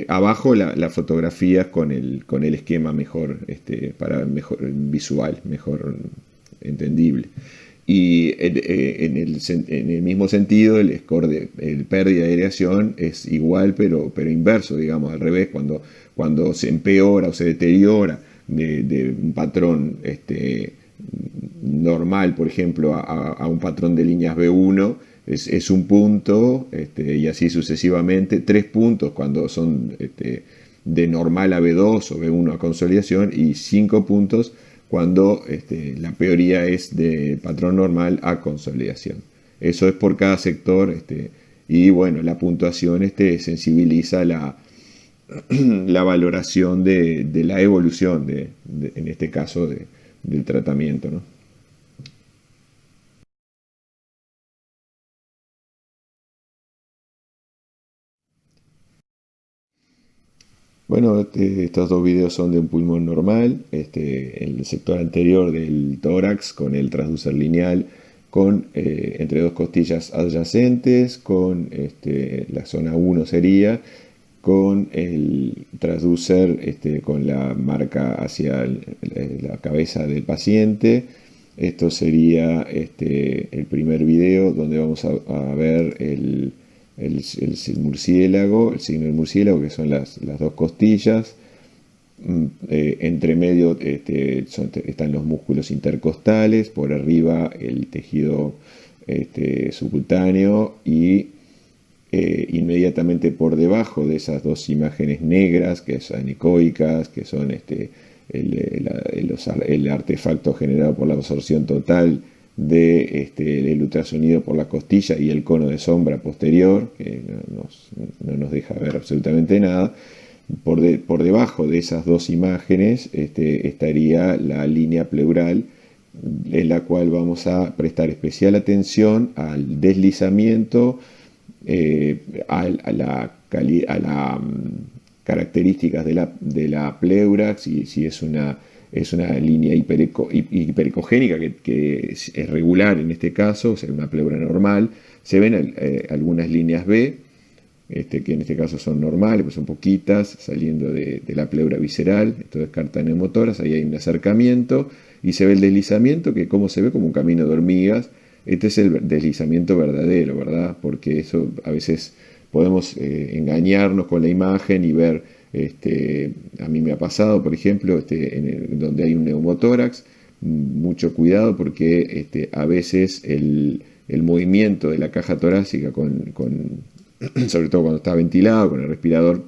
S1: Abajo las fotografías con el esquema mejor, para mejor visual, mejor entendible. Y en el mismo sentido, el score de pérdida de aireación es igual, pero inverso, digamos, al revés, cuando se empeora o se deteriora de un patrón normal, por ejemplo, a un patrón de líneas B1, es un punto, y así sucesivamente, 3 puntos cuando son de normal a B2 o B1 a consolidación, y 5 puntos cuando la peoría es de patrón normal a consolidación. Eso es por cada sector, y bueno, la puntuación sensibiliza la valoración de la evolución, en este caso, del tratamiento, ¿no? Bueno, estos dos videos son de un pulmón normal, el sector anterior del tórax con el transducer lineal, con entre dos costillas adyacentes, con la zona 1 sería, con el transducer con la marca hacia la cabeza del paciente. Esto sería el primer video donde vamos a ver el murciélago, el signo del murciélago, que son las dos costillas. Entre medio están los músculos intercostales, por arriba el tejido subcutáneo, y inmediatamente por debajo de esas dos imágenes negras, que son anecoicas, que son el artefacto generado por la absorción total del ultrasonido por la costilla y el cono de sombra posterior, que no nos deja ver absolutamente nada. Por debajo de esas dos imágenes estaría la línea pleural, en la cual vamos a prestar especial atención al deslizamiento, a las características de la pleura, si es una línea hiperecogénica, que es regular en este caso, o sea, una pleura normal. Se ven algunas líneas B, que en este caso son normales, pues son poquitas, saliendo de la pleura visceral. Esto descarta neumotoras, ahí hay un acercamiento, y se ve el deslizamiento, que como se ve como un camino de hormigas. Este es el deslizamiento verdadero, ¿verdad? Porque eso a veces podemos engañarnos con la imagen y ver, a mí me ha pasado, por ejemplo, donde hay un neumotórax, mucho cuidado, porque a veces el movimiento de la caja torácica, sobre todo cuando está ventilado con el respirador,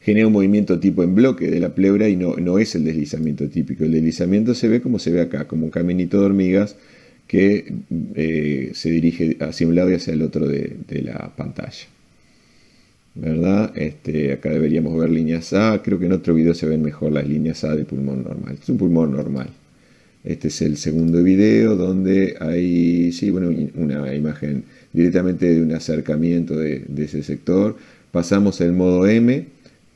S1: genera un movimiento tipo en bloque de la pleura, y no es el deslizamiento típico. El deslizamiento se ve como se ve acá, como un caminito de hormigas que se dirige hacia un lado y hacia el otro de la pantalla, ¿verdad? Acá deberíamos ver líneas A. Creo que en otro video se ven mejor las líneas A de pulmón normal. Es un pulmón normal. Este es el segundo video, donde hay, sí, bueno, una imagen directamente de un acercamiento de ese sector. Pasamos el modo M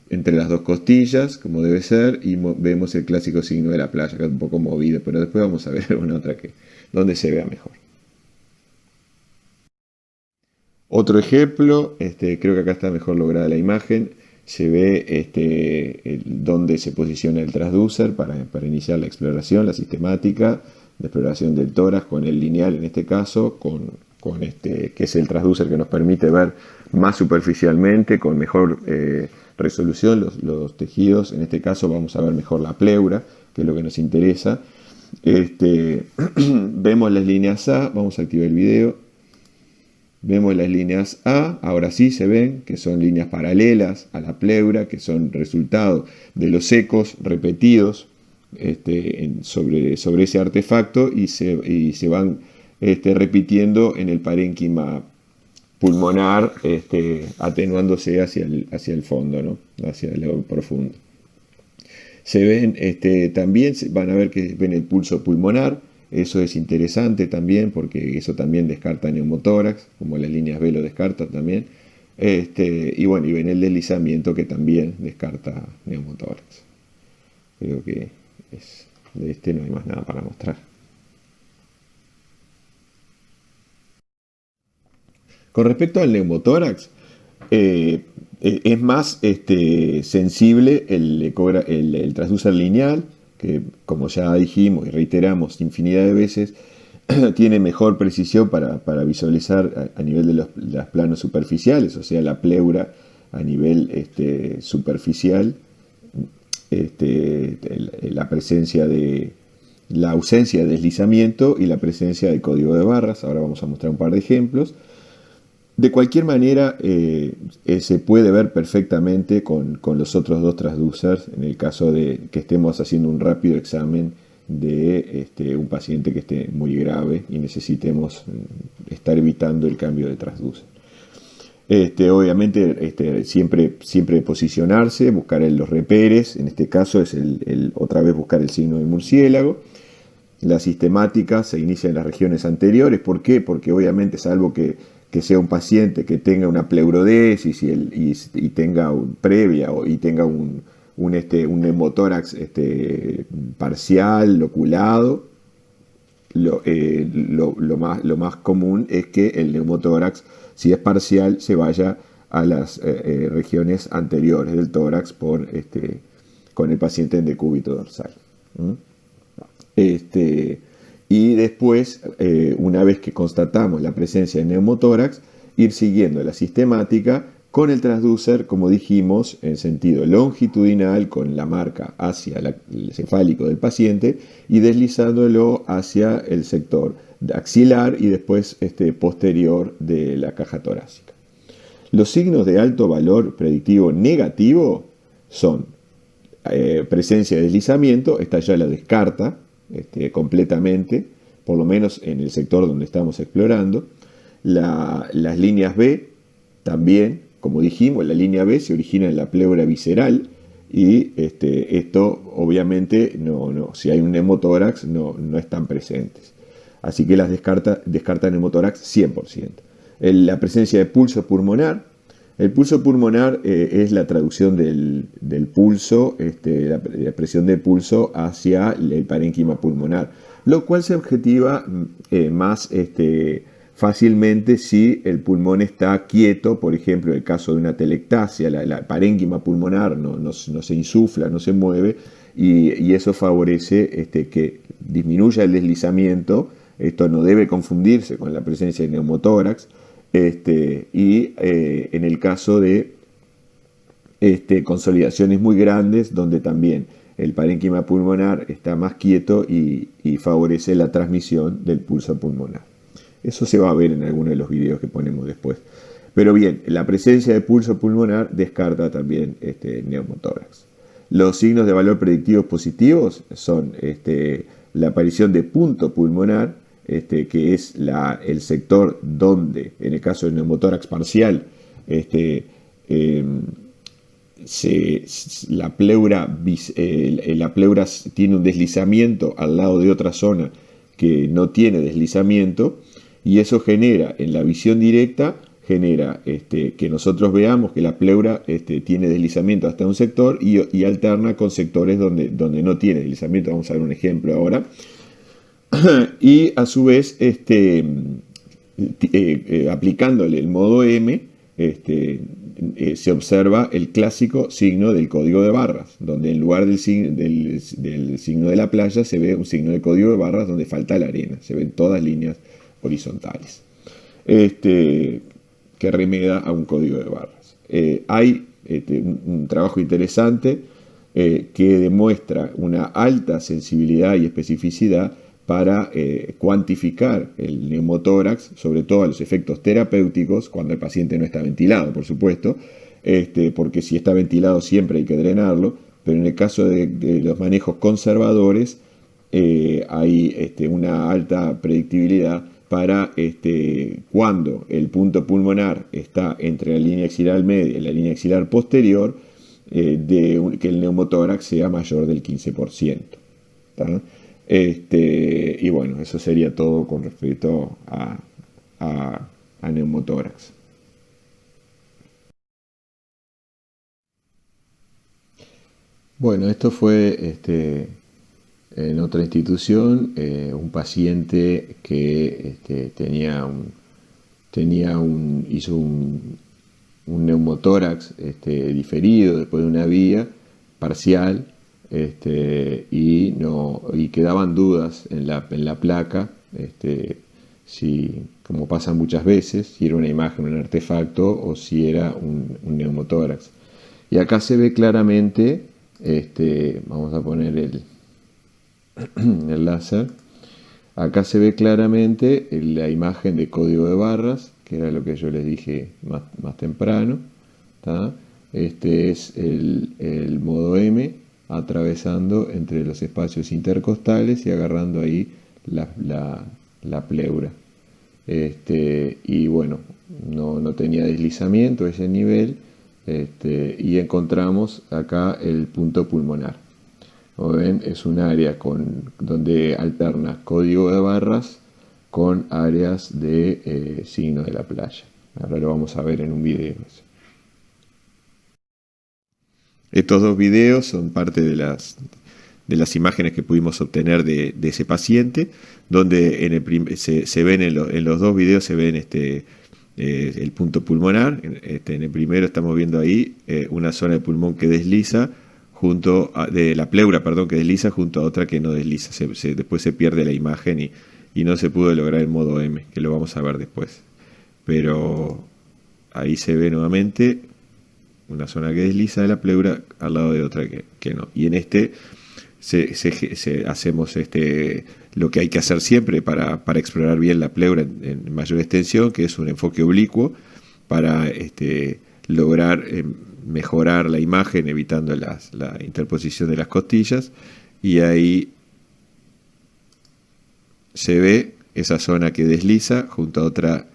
S1: entre las dos costillas, como debe ser, y vemos el clásico signo de la playa, que es un poco movido, pero después vamos a ver alguna otra donde se vea mejor. Otro ejemplo, creo que acá está mejor lograda la imagen. Se ve dónde se posiciona el transducer para iniciar la exploración, la sistemática de exploración del tórax, con el lineal en este caso, que es el transducer que nos permite ver más superficialmente, con mejor resolución, los tejidos. En este caso vamos a ver mejor la pleura, que es lo que nos interesa. Vemos las líneas A, vamos a activar el video. Vemos las líneas A, ahora sí se ven que son líneas paralelas a la pleura, que son resultado de los ecos repetidos sobre ese artefacto, y se van repitiendo en el parénquima pulmonar, atenuándose hacia el fondo, ¿no? Hacia lo profundo. Se ven, también van a ver que ven el pulso pulmonar. Eso es interesante también, porque eso también descarta neumotórax, como las líneas B lo descartan también. Y bueno, y ven el deslizamiento, que también descarta neumotórax. Creo que de no hay más nada para mostrar. Con respecto al neumotórax, es más sensible el transducer lineal, que, como ya dijimos y reiteramos infinidad de veces, tiene mejor precisión para visualizar a nivel de los planos superficiales, o sea, la pleura a nivel superficial, la presencia de la ausencia de deslizamiento y la presencia del código de barras. Ahora vamos a mostrar un par de ejemplos. De cualquier manera, se puede ver perfectamente con los otros dos transducers en el caso de que estemos haciendo un rápido examen de un paciente que esté muy grave y necesitemos estar evitando el cambio de transducer. Obviamente, siempre posicionarse, buscar los reperes. En este caso es otra vez buscar el signo del murciélago. La sistemática se inicia en las regiones anteriores. ¿Por qué? Porque obviamente, salvo que sea un paciente que tenga una pleurodesis y tenga previa y tenga un neumotórax parcial, loculado, lo más común es que el neumotórax, si es parcial, se vaya a las regiones anteriores del tórax con el paciente en decúbito dorsal. Y después, una vez que constatamos la presencia de neumotórax, ir siguiendo la sistemática con el transducer, como dijimos, en sentido longitudinal, con la marca hacia el cefálico del paciente y deslizándolo hacia el sector axilar y después posterior de la caja torácica. Los signos de alto valor predictivo negativo son presencia de deslizamiento, esta ya la descarta completamente, por lo menos en el sector donde estamos explorando. Las líneas B también, como dijimos, la línea B se origina en la pleura visceral y esto obviamente si hay un neumotórax no están presentes. Así que las descarta neumotórax 100%. La presencia de pulso pulmonar. El pulso pulmonar es la traducción del pulso, la presión del pulso hacia el parénquima pulmonar, lo cual se objetiva más fácilmente si el pulmón está quieto. Por ejemplo, en el caso de una telectasia, la parénquima pulmonar no se insufla, no se mueve, y eso favorece que disminuya el deslizamiento. Esto no debe confundirse con la presencia de neumotórax. En el caso de consolidaciones muy grandes, donde también el parénquima pulmonar está más quieto y favorece la transmisión del pulso pulmonar. Eso se va a ver en alguno de los videos que ponemos después. Pero bien, la presencia de pulso pulmonar descarta también neumotórax. Los signos de valor predictivos positivos son la aparición de punto pulmonar, que es el sector donde, en el caso del neumotórax parcial, la pleura tiene un deslizamiento al lado de otra zona que no tiene deslizamiento, y eso genera, en la visión directa, genera que nosotros veamos que la pleura tiene deslizamiento hasta un sector y alterna con sectores donde no tiene deslizamiento. Vamos a ver un ejemplo ahora. Y a su vez, aplicándole el modo M, se observa el clásico signo del código de barras, donde en lugar del signo de la playa se ve un signo de código de barras donde falta la arena, se ven todas líneas horizontales, que remeda a un código de barras. Hay un trabajo interesante que demuestra una alta sensibilidad y especificidad para cuantificar el neumotórax, sobre todo a los efectos terapéuticos, cuando el paciente no está ventilado, por supuesto, porque si está ventilado siempre hay que drenarlo, pero en el caso de los manejos conservadores hay una alta predictibilidad para cuando el punto pulmonar está entre la línea axilar media y la línea axilar posterior, que el neumotórax sea mayor del 15%. ¿Tá? Y bueno, eso sería todo con respecto a neumotórax. Bueno, esto fue en otra institución, un paciente que hizo un neumotórax diferido después de una vía parcial, y quedaban dudas en la placa si, como pasa muchas veces, si era una imagen, un artefacto o si era un neumotórax. Y acá se ve claramente, vamos a poner el láser, acá se ve claramente la imagen de código de barras, que era lo que yo les dije más temprano, ¿tá? Este es el modo M atravesando entre los espacios intercostales y agarrando ahí la pleura. Y bueno, no tenía deslizamiento a ese nivel, y encontramos acá el punto pulmonar. Como ven, es un área donde alterna código de barras con áreas de signo de la playa. Ahora lo vamos a ver en un video. Estos dos videos son parte de las imágenes que pudimos obtener de ese paciente, donde se ven en los dos videos se ven el punto pulmonar. En el primero estamos viendo ahí una zona de pulmón que desliza de la pleura, perdón, que desliza junto a otra que no desliza. Después se pierde la imagen y no se pudo lograr el modo M, que lo vamos a ver después. Pero ahí se ve nuevamente una zona que desliza de la pleura al lado de otra que no. Y en hacemos lo que hay que hacer siempre para explorar bien la pleura en mayor extensión, que es un enfoque oblicuo para lograr mejorar la imagen evitando la interposición de las costillas. Y ahí se ve esa zona que desliza junto a otra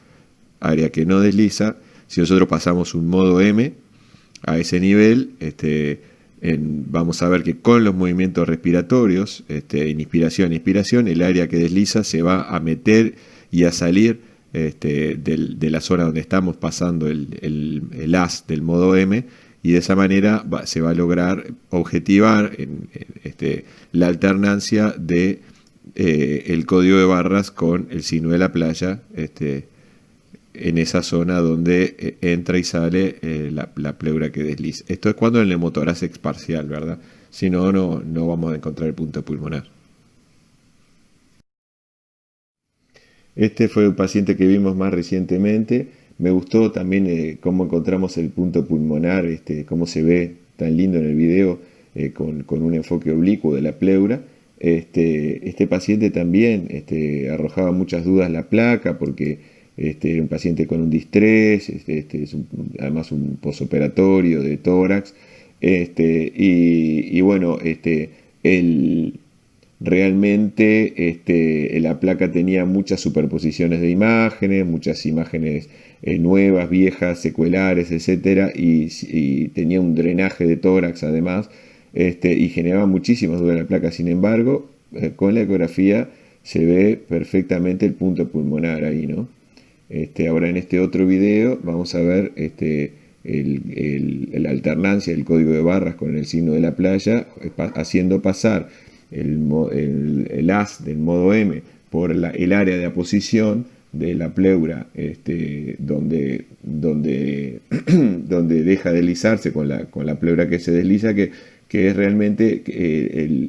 S1: área que no desliza. Si nosotros pasamos un modo M a ese nivel, vamos a ver que con los movimientos respiratorios, en inspiración y expiración, el área que desliza se va a meter y a salir de la zona donde estamos pasando el haz del modo M, y de esa manera se va a lograr objetivar la alternancia de el código de barras con el signo de la playa, en esa zona donde entra y sale la pleura que desliza. Esto es cuando el neumotórax es parcial, ¿verdad? Si no, no vamos a encontrar el punto pulmonar. Este fue un paciente que vimos más recientemente. Me gustó también cómo encontramos el punto pulmonar, cómo se ve tan lindo en el video, con un enfoque oblicuo de la pleura. Este paciente también arrojaba muchas dudas la placa, porque era un paciente con un distrés, es además un posoperatorio de tórax, y bueno, realmente la placa tenía muchas superposiciones de imágenes, muchas imágenes nuevas, viejas, secuelares, etcétera, y tenía un drenaje de tórax además, y generaba muchísimas dudas en la placa. Sin embargo, con la ecografía se ve perfectamente el punto pulmonar ahí, ¿no? Ahora en este otro video vamos a ver la alternancia del código de barras con el signo de la playa, haciendo pasar el haz del modo M por el área de aposición de la pleura, donde deja de deslizarse con la pleura que se desliza, que es realmente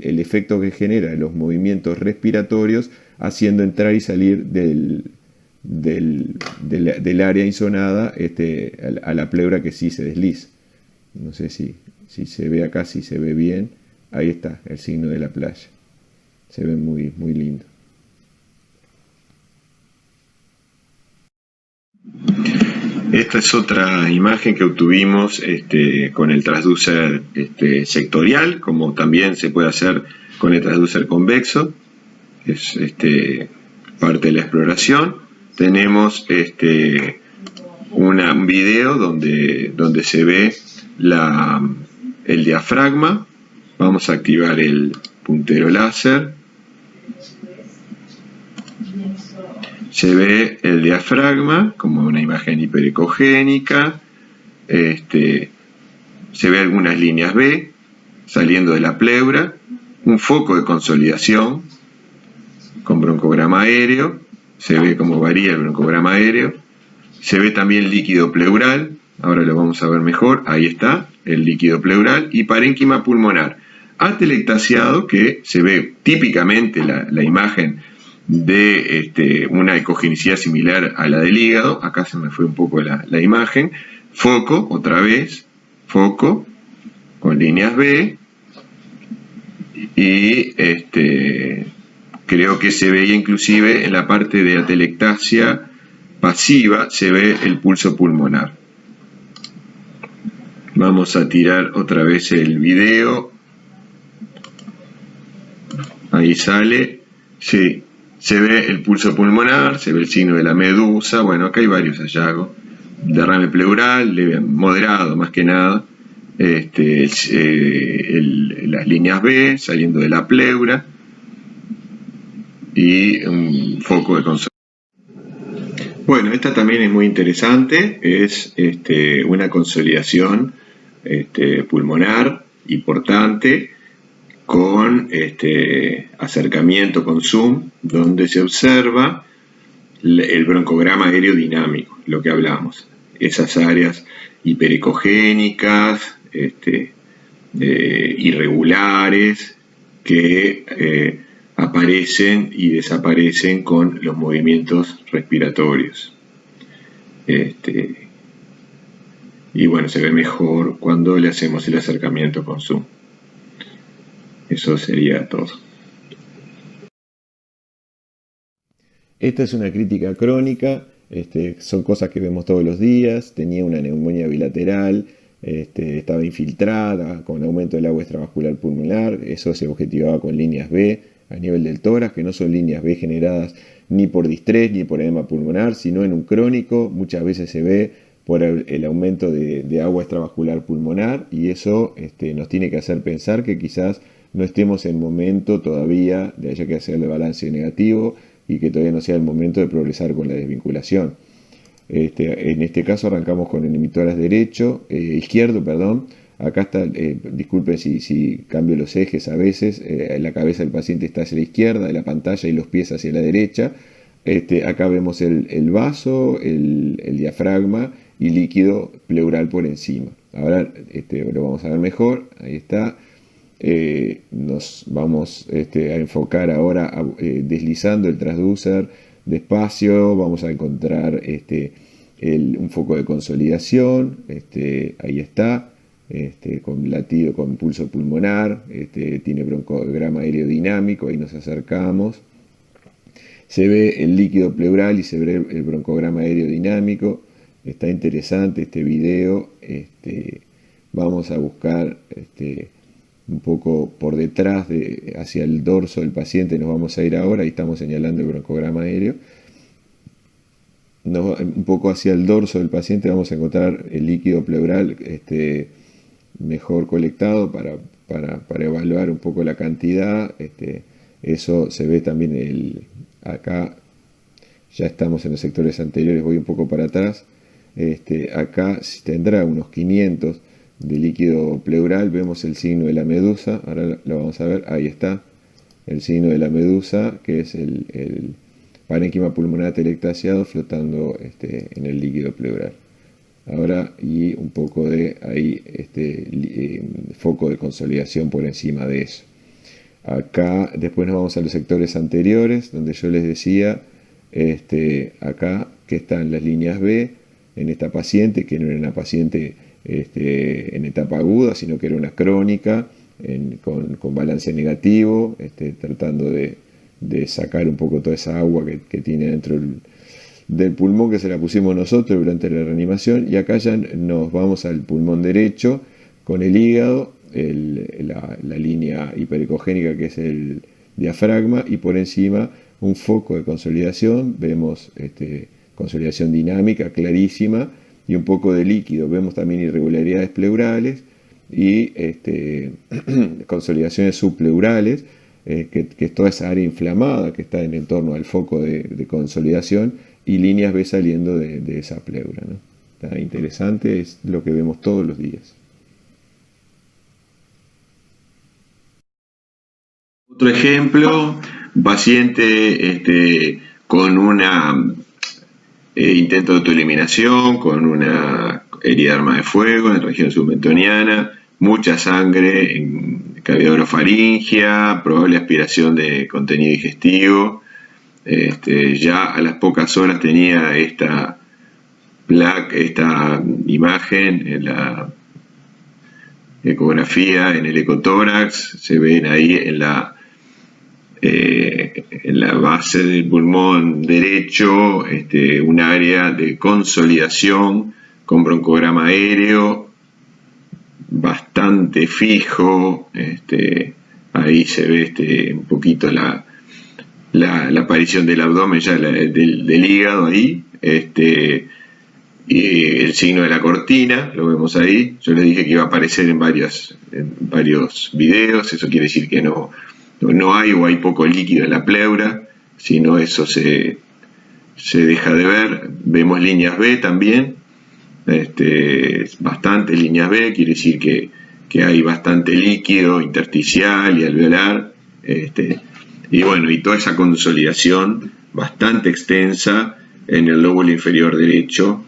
S1: el efecto que genera los movimientos respiratorios, haciendo entrar y salir del área insonada a la pleura que sí se desliza. No sé si se ve acá, si se ve bien. Ahí está el signo de la playa. Se ve muy, muy lindo. Esta es otra imagen que obtuvimos con el transducer sectorial, como también se puede hacer con el transducer convexo. Es parte de la exploración. Tenemos un video donde se ve el diafragma. Vamos a activar el puntero láser. Se ve el diafragma como una imagen hiperecogénica. Se ve algunas líneas B saliendo de la pleura. Un foco de consolidación con broncograma aéreo. Se ve cómo varía el broncograma aéreo. Se ve también líquido pleural. Ahora lo vamos a ver mejor. Ahí está el líquido pleural. Y parénquima pulmonar atelectasiado, que se ve típicamente la imagen de una ecogenicidad similar a la del hígado. Acá se me fue un poco la imagen. Foco, otra vez, foco, con líneas B, y creo que se veía inclusive en la parte de atelectasia pasiva, se ve el pulso pulmonar. Vamos a tirar otra vez el video. Ahí sale. Sí, se ve el pulso pulmonar, se ve el signo de la medusa. Bueno, acá hay varios hallazgos. Derrame pleural, leve, moderado más que nada. Las líneas B saliendo de la pleura. Y un foco de consolidación. Bueno, esta también es muy interesante. Es una consolidación pulmonar importante, con acercamiento con zoom, donde se observa el broncograma aerodinámico, lo que hablamos, esas áreas hiperecogénicas, irregulares, que aparecen y desaparecen con los movimientos respiratorios. Y bueno, se ve mejor cuando le hacemos el acercamiento con zoom. Eso sería todo. Esta es una crítica crónica, son cosas que vemos todos los días. Tenía una neumonía bilateral, estaba infiltrada con aumento del agua extravascular pulmonar. Eso se objetivaba con líneas B a nivel del tórax, que no son líneas B generadas ni por distrés ni por edema pulmonar, sino en un crónico. Muchas veces se ve por el aumento de agua extravascular pulmonar, y eso nos tiene que hacer pensar que quizás no estemos en momento todavía de haya que hacerle balance negativo, y que todavía no sea el momento de progresar con la desvinculación. En este caso arrancamos con el emitoras izquierdo, perdón. Acá está, disculpen si cambio los ejes a veces, la cabeza del paciente está hacia la izquierda de la pantalla y los pies hacia la derecha. Acá vemos el vaso, el diafragma y líquido pleural por encima. Ahora lo vamos a ver mejor, ahí está. Nos vamos a enfocar ahora deslizando el transducer despacio. Vamos a encontrar un foco de consolidación, ahí está, con latido, con pulso pulmonar, tiene broncograma aerodinámico, ahí nos acercamos. Se ve el líquido pleural y se ve el broncograma aerodinámico. Está interesante este video. Vamos a buscar un poco por detrás, hacia el dorso del paciente nos vamos a ir ahora. Ahí estamos señalando el broncograma aéreo. Un poco hacia el dorso del paciente vamos a encontrar el líquido pleural mejor colectado para evaluar un poco la cantidad. Eso se ve también acá. Ya estamos en los sectores anteriores, voy un poco para atrás. Acá tendrá unos 500 de líquido pleural. Vemos el signo de la medusa, ahora lo vamos a ver, ahí está el signo de la medusa, que es el parénquima pulmonar atelectasiado flotando en el líquido pleural. Ahora, y un poco de ahí foco de consolidación por encima de eso. Acá después nos vamos a los sectores anteriores, donde yo les decía, acá que están las líneas B en esta paciente, que no era una paciente en etapa aguda, sino que era una crónica con balance negativo, tratando de sacar un poco toda esa agua que tiene dentro del pulmón, que se la pusimos nosotros durante la reanimación. Y acá ya nos vamos al pulmón derecho con el hígado, la línea hiperecogénica, que es el diafragma, y por encima un foco de consolidación. Vemos consolidación dinámica clarísima y un poco de líquido. Vemos también irregularidades pleurales y consolidaciones subpleurales, que es toda esa área inflamada que está en el torno al foco de consolidación, y líneas B saliendo de esa pleura, ¿no? Está interesante, es lo que vemos todos los días. Otro ejemplo, un paciente con una intento de autoeliminación, con una herida de arma de fuego en la región submentoniana, mucha sangre en cavidad orofaringea, probable aspiración de contenido digestivo, Ya a las pocas horas tenía esta imagen en la ecografía, en el ecotórax. Se ven ahí en la base del pulmón derecho un área de consolidación con broncograma aéreo bastante fijo. Ahí se ve un poquito la aparición del abdomen, ya del hígado ahí, y el signo de la cortina, lo vemos ahí. Yo les dije que iba a aparecer en varios videos. Eso quiere decir que no hay o hay poco líquido en la pleura, sino eso se deja de ver. Vemos líneas B también, bastantes líneas B, quiere decir que hay bastante líquido intersticial y alveolar, y bueno, y toda esa consolidación bastante extensa en el lóbulo inferior derecho,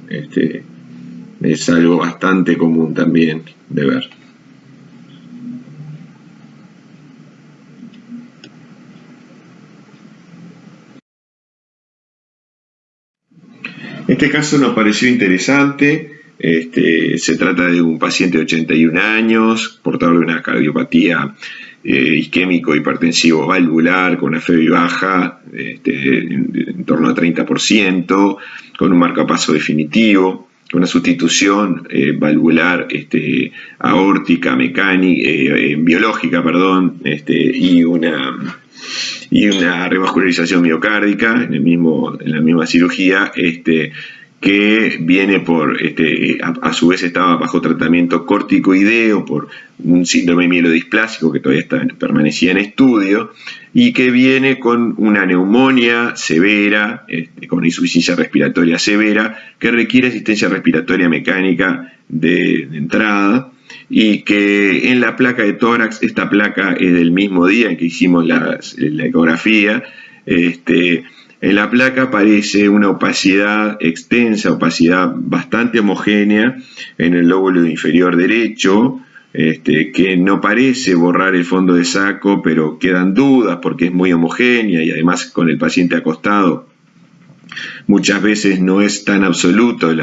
S1: es algo bastante común también de ver. Este caso nos pareció interesante. Se trata de un paciente de 81 años, portador de una cardiopatía isquémico hipertensivo valvular, con una FEBI baja, en torno a 30%, con un marcapaso definitivo, con una sustitución valvular aórtica, mecánica, biológica, perdón, y una revascularización miocárdica en la misma cirugía, que viene por, a su vez estaba bajo tratamiento corticoideo por un síndrome mielodisplásico que todavía permanecía en estudio, y que viene con una neumonía severa, con insuficiencia respiratoria severa, que requiere asistencia respiratoria mecánica de entrada, y que en la placa de tórax, esta placa es del mismo día en que hicimos la ecografía, en la placa aparece una opacidad extensa, opacidad bastante homogénea en el lóbulo inferior derecho, que no parece borrar el fondo de saco, pero quedan dudas porque es muy homogénea, y además con el paciente acostado muchas veces no es tan absoluto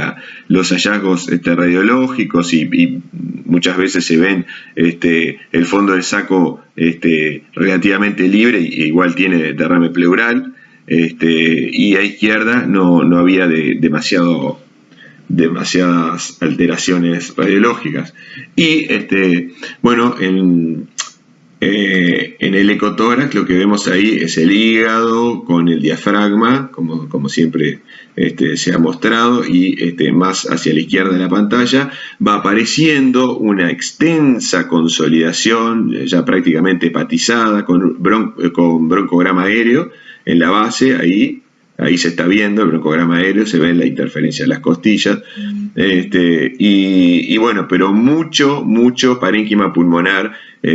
S1: los hallazgos radiológicos, y muchas veces se ven el fondo del saco relativamente libre, e igual tiene derrame pleural, y a izquierda no había demasiadas alteraciones radiológicas. Y bueno, en el ecotórax lo que vemos ahí es el hígado con el diafragma, como siempre se ha mostrado, y más hacia la izquierda de la pantalla va apareciendo una extensa consolidación ya prácticamente hepatizada con broncograma aéreo en la base. Ahí se está viendo el broncograma aéreo, se ve la interferencia de las costillas, y bueno, pero mucho parénquima pulmonar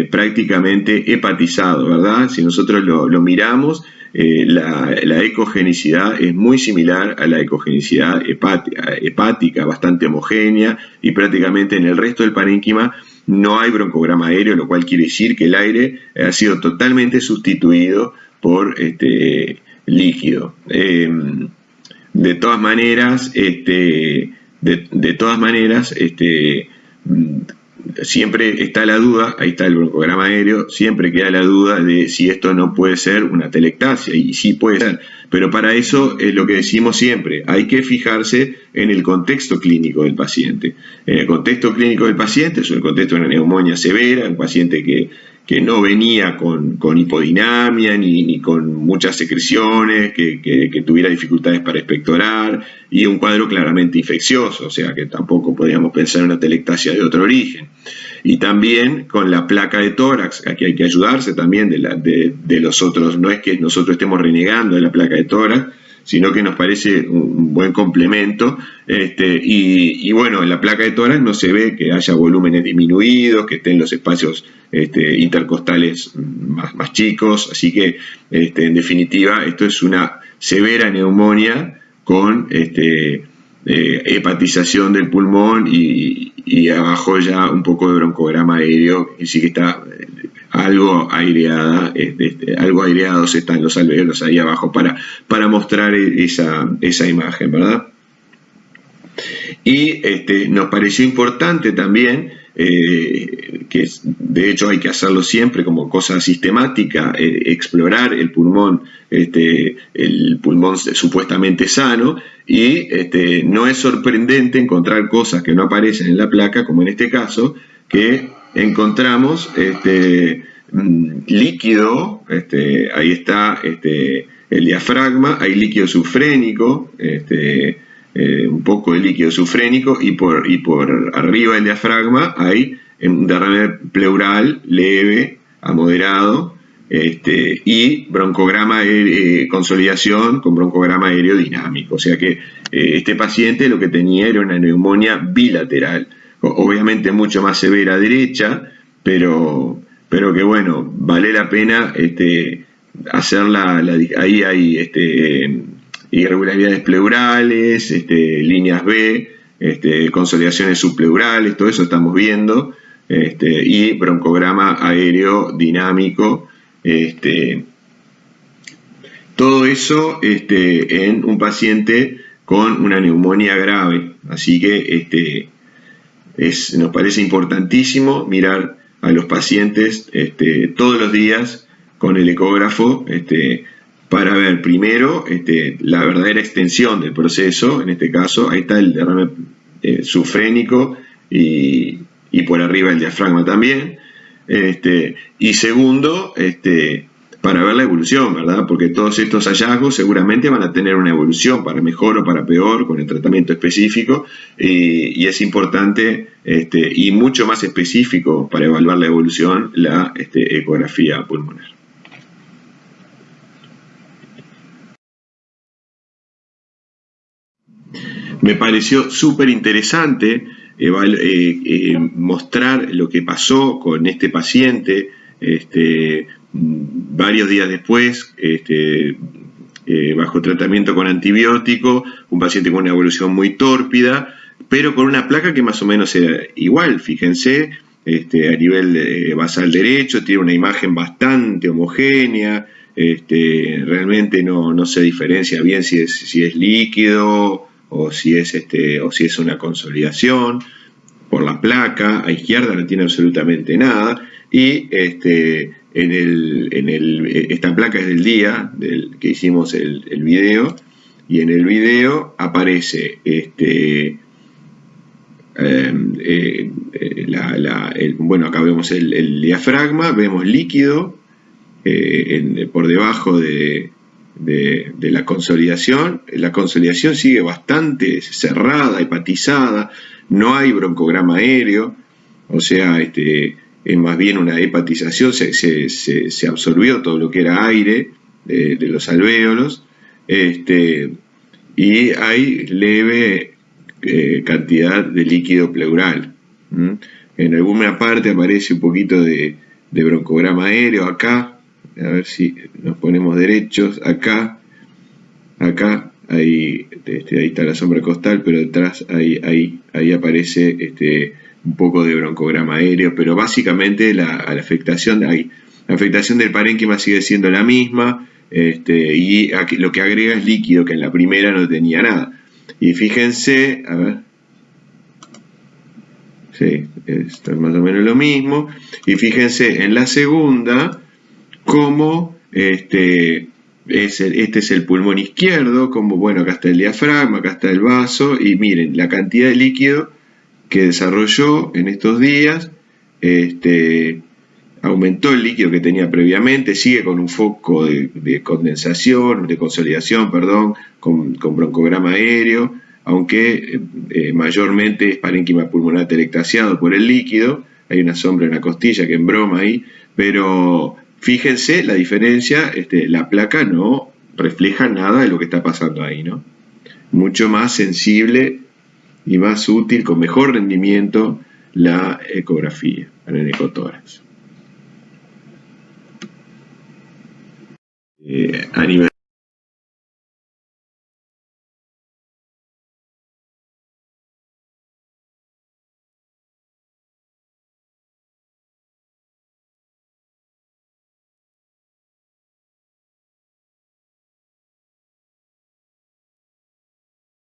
S1: prácticamente hepatizado, ¿verdad? Si nosotros lo miramos, la ecogenicidad es muy similar a la ecogenicidad hepática, bastante homogénea, y prácticamente en el resto del parénquima no hay broncograma aéreo, lo cual quiere decir que el aire ha sido totalmente sustituido por líquido. De todas maneras, siempre está la duda, ahí está el broncograma aéreo, siempre queda la duda de si esto no puede ser una telectasia, y sí puede ser, pero para eso es lo que decimos siempre, hay que fijarse en el contexto clínico del paciente. En el contexto clínico del paciente, es el contexto de una neumonía severa, un paciente que no venía con hipodinamia ni con muchas secreciones, que tuviera dificultades para expectorar, y un cuadro claramente infeccioso, o sea que tampoco podíamos pensar en una telectasia de otro origen. Y también con la placa de tórax, aquí hay que ayudarse también de los otros, no es que nosotros estemos renegando de la placa de tórax, sino que nos parece un buen complemento, y bueno, en la placa de tórax no se ve que haya volúmenes disminuidos, que estén los espacios intercostales más chicos, así que en definitiva esto es una severa neumonía con hepatización del pulmón, y abajo ya un poco de broncograma aéreo, y sí que está
S2: algo aireada, algo aireados están los alvéolos ahí abajo para mostrar esa imagen, ¿verdad? Y nos pareció importante también, que de hecho hay que hacerlo siempre como cosa sistemática, explorar el pulmón supuestamente sano, y no es sorprendente encontrar cosas que no aparecen en la placa, como en este caso, que encontramos líquido, ahí está el diafragma, hay líquido subfrénico, un poco de líquido subfrénico, y por arriba del diafragma hay un derrame pleural leve a moderado, y broncograma consolidación con broncograma aerodinámico. O sea que este paciente lo que tenía era una neumonía bilateral, obviamente mucho más severa derecha, pero que bueno, vale la pena hacerla. Ahí hay irregularidades pleurales, líneas B, consolidaciones subpleurales, todo eso estamos viendo, y broncograma aerodinámico, todo eso en un paciente con una neumonía grave. Así que nos parece importantísimo mirar a los pacientes todos los días con el ecógrafo, para ver primero la verdadera extensión del proceso. En este caso, ahí está el derrame subfrénico y por arriba el diafragma también. Y segundo, para ver la evolución, ¿verdad? Porque todos estos hallazgos seguramente van a tener una evolución para mejor o para peor con el tratamiento específico, y es importante y mucho más específico para evaluar la evolución la ecografía pulmonar. Me pareció súper interesante mostrar lo que pasó con este paciente varios días después, bajo tratamiento con antibiótico, un paciente con una evolución muy tórpida, pero con una placa que más o menos era igual. Fíjense, a nivel basal derecho tiene una imagen bastante homogénea, realmente no se diferencia bien si es líquido o si es una consolidación por la placa. A izquierda no tiene absolutamente nada, y esta placa es del día que hicimos el video, y en el video aparece bueno, acá vemos el diafragma, vemos líquido por debajo de la consolidación. La consolidación sigue bastante cerrada, hepatizada, no hay broncograma aéreo, o sea, es más bien una hepatización, se absorbió todo lo que era aire de los alvéolos, y hay leve cantidad de líquido pleural. En alguna parte aparece un poquito de broncograma aéreo acá. A ver si nos ponemos derechos. Acá ahí está la sombra costal, pero detrás ahí aparece un poco de broncograma aéreo, pero básicamente la afectación del parénquima sigue siendo la misma, y aquí lo que agrega es líquido, que en la primera no tenía nada. Y fíjense, a ver, sí, esto es más o menos lo mismo. Y fíjense en la segunda cómo este es el pulmón izquierdo, como bueno, acá está el diafragma, acá está el vaso, y miren la cantidad de líquido que desarrolló en estos días. Aumentó el líquido que tenía previamente, sigue con un foco de condensación, de consolidación, perdón, con broncograma aéreo, aunque mayormente es parénquima pulmonar telectasiado por el líquido. Hay una sombra en la costilla que embroma ahí, pero fíjense la diferencia. La placa no refleja nada de lo que está pasando ahí, ¿no? Mucho más sensible y más útil, con mejor rendimiento, la ecografía en el ecotórax. A nivel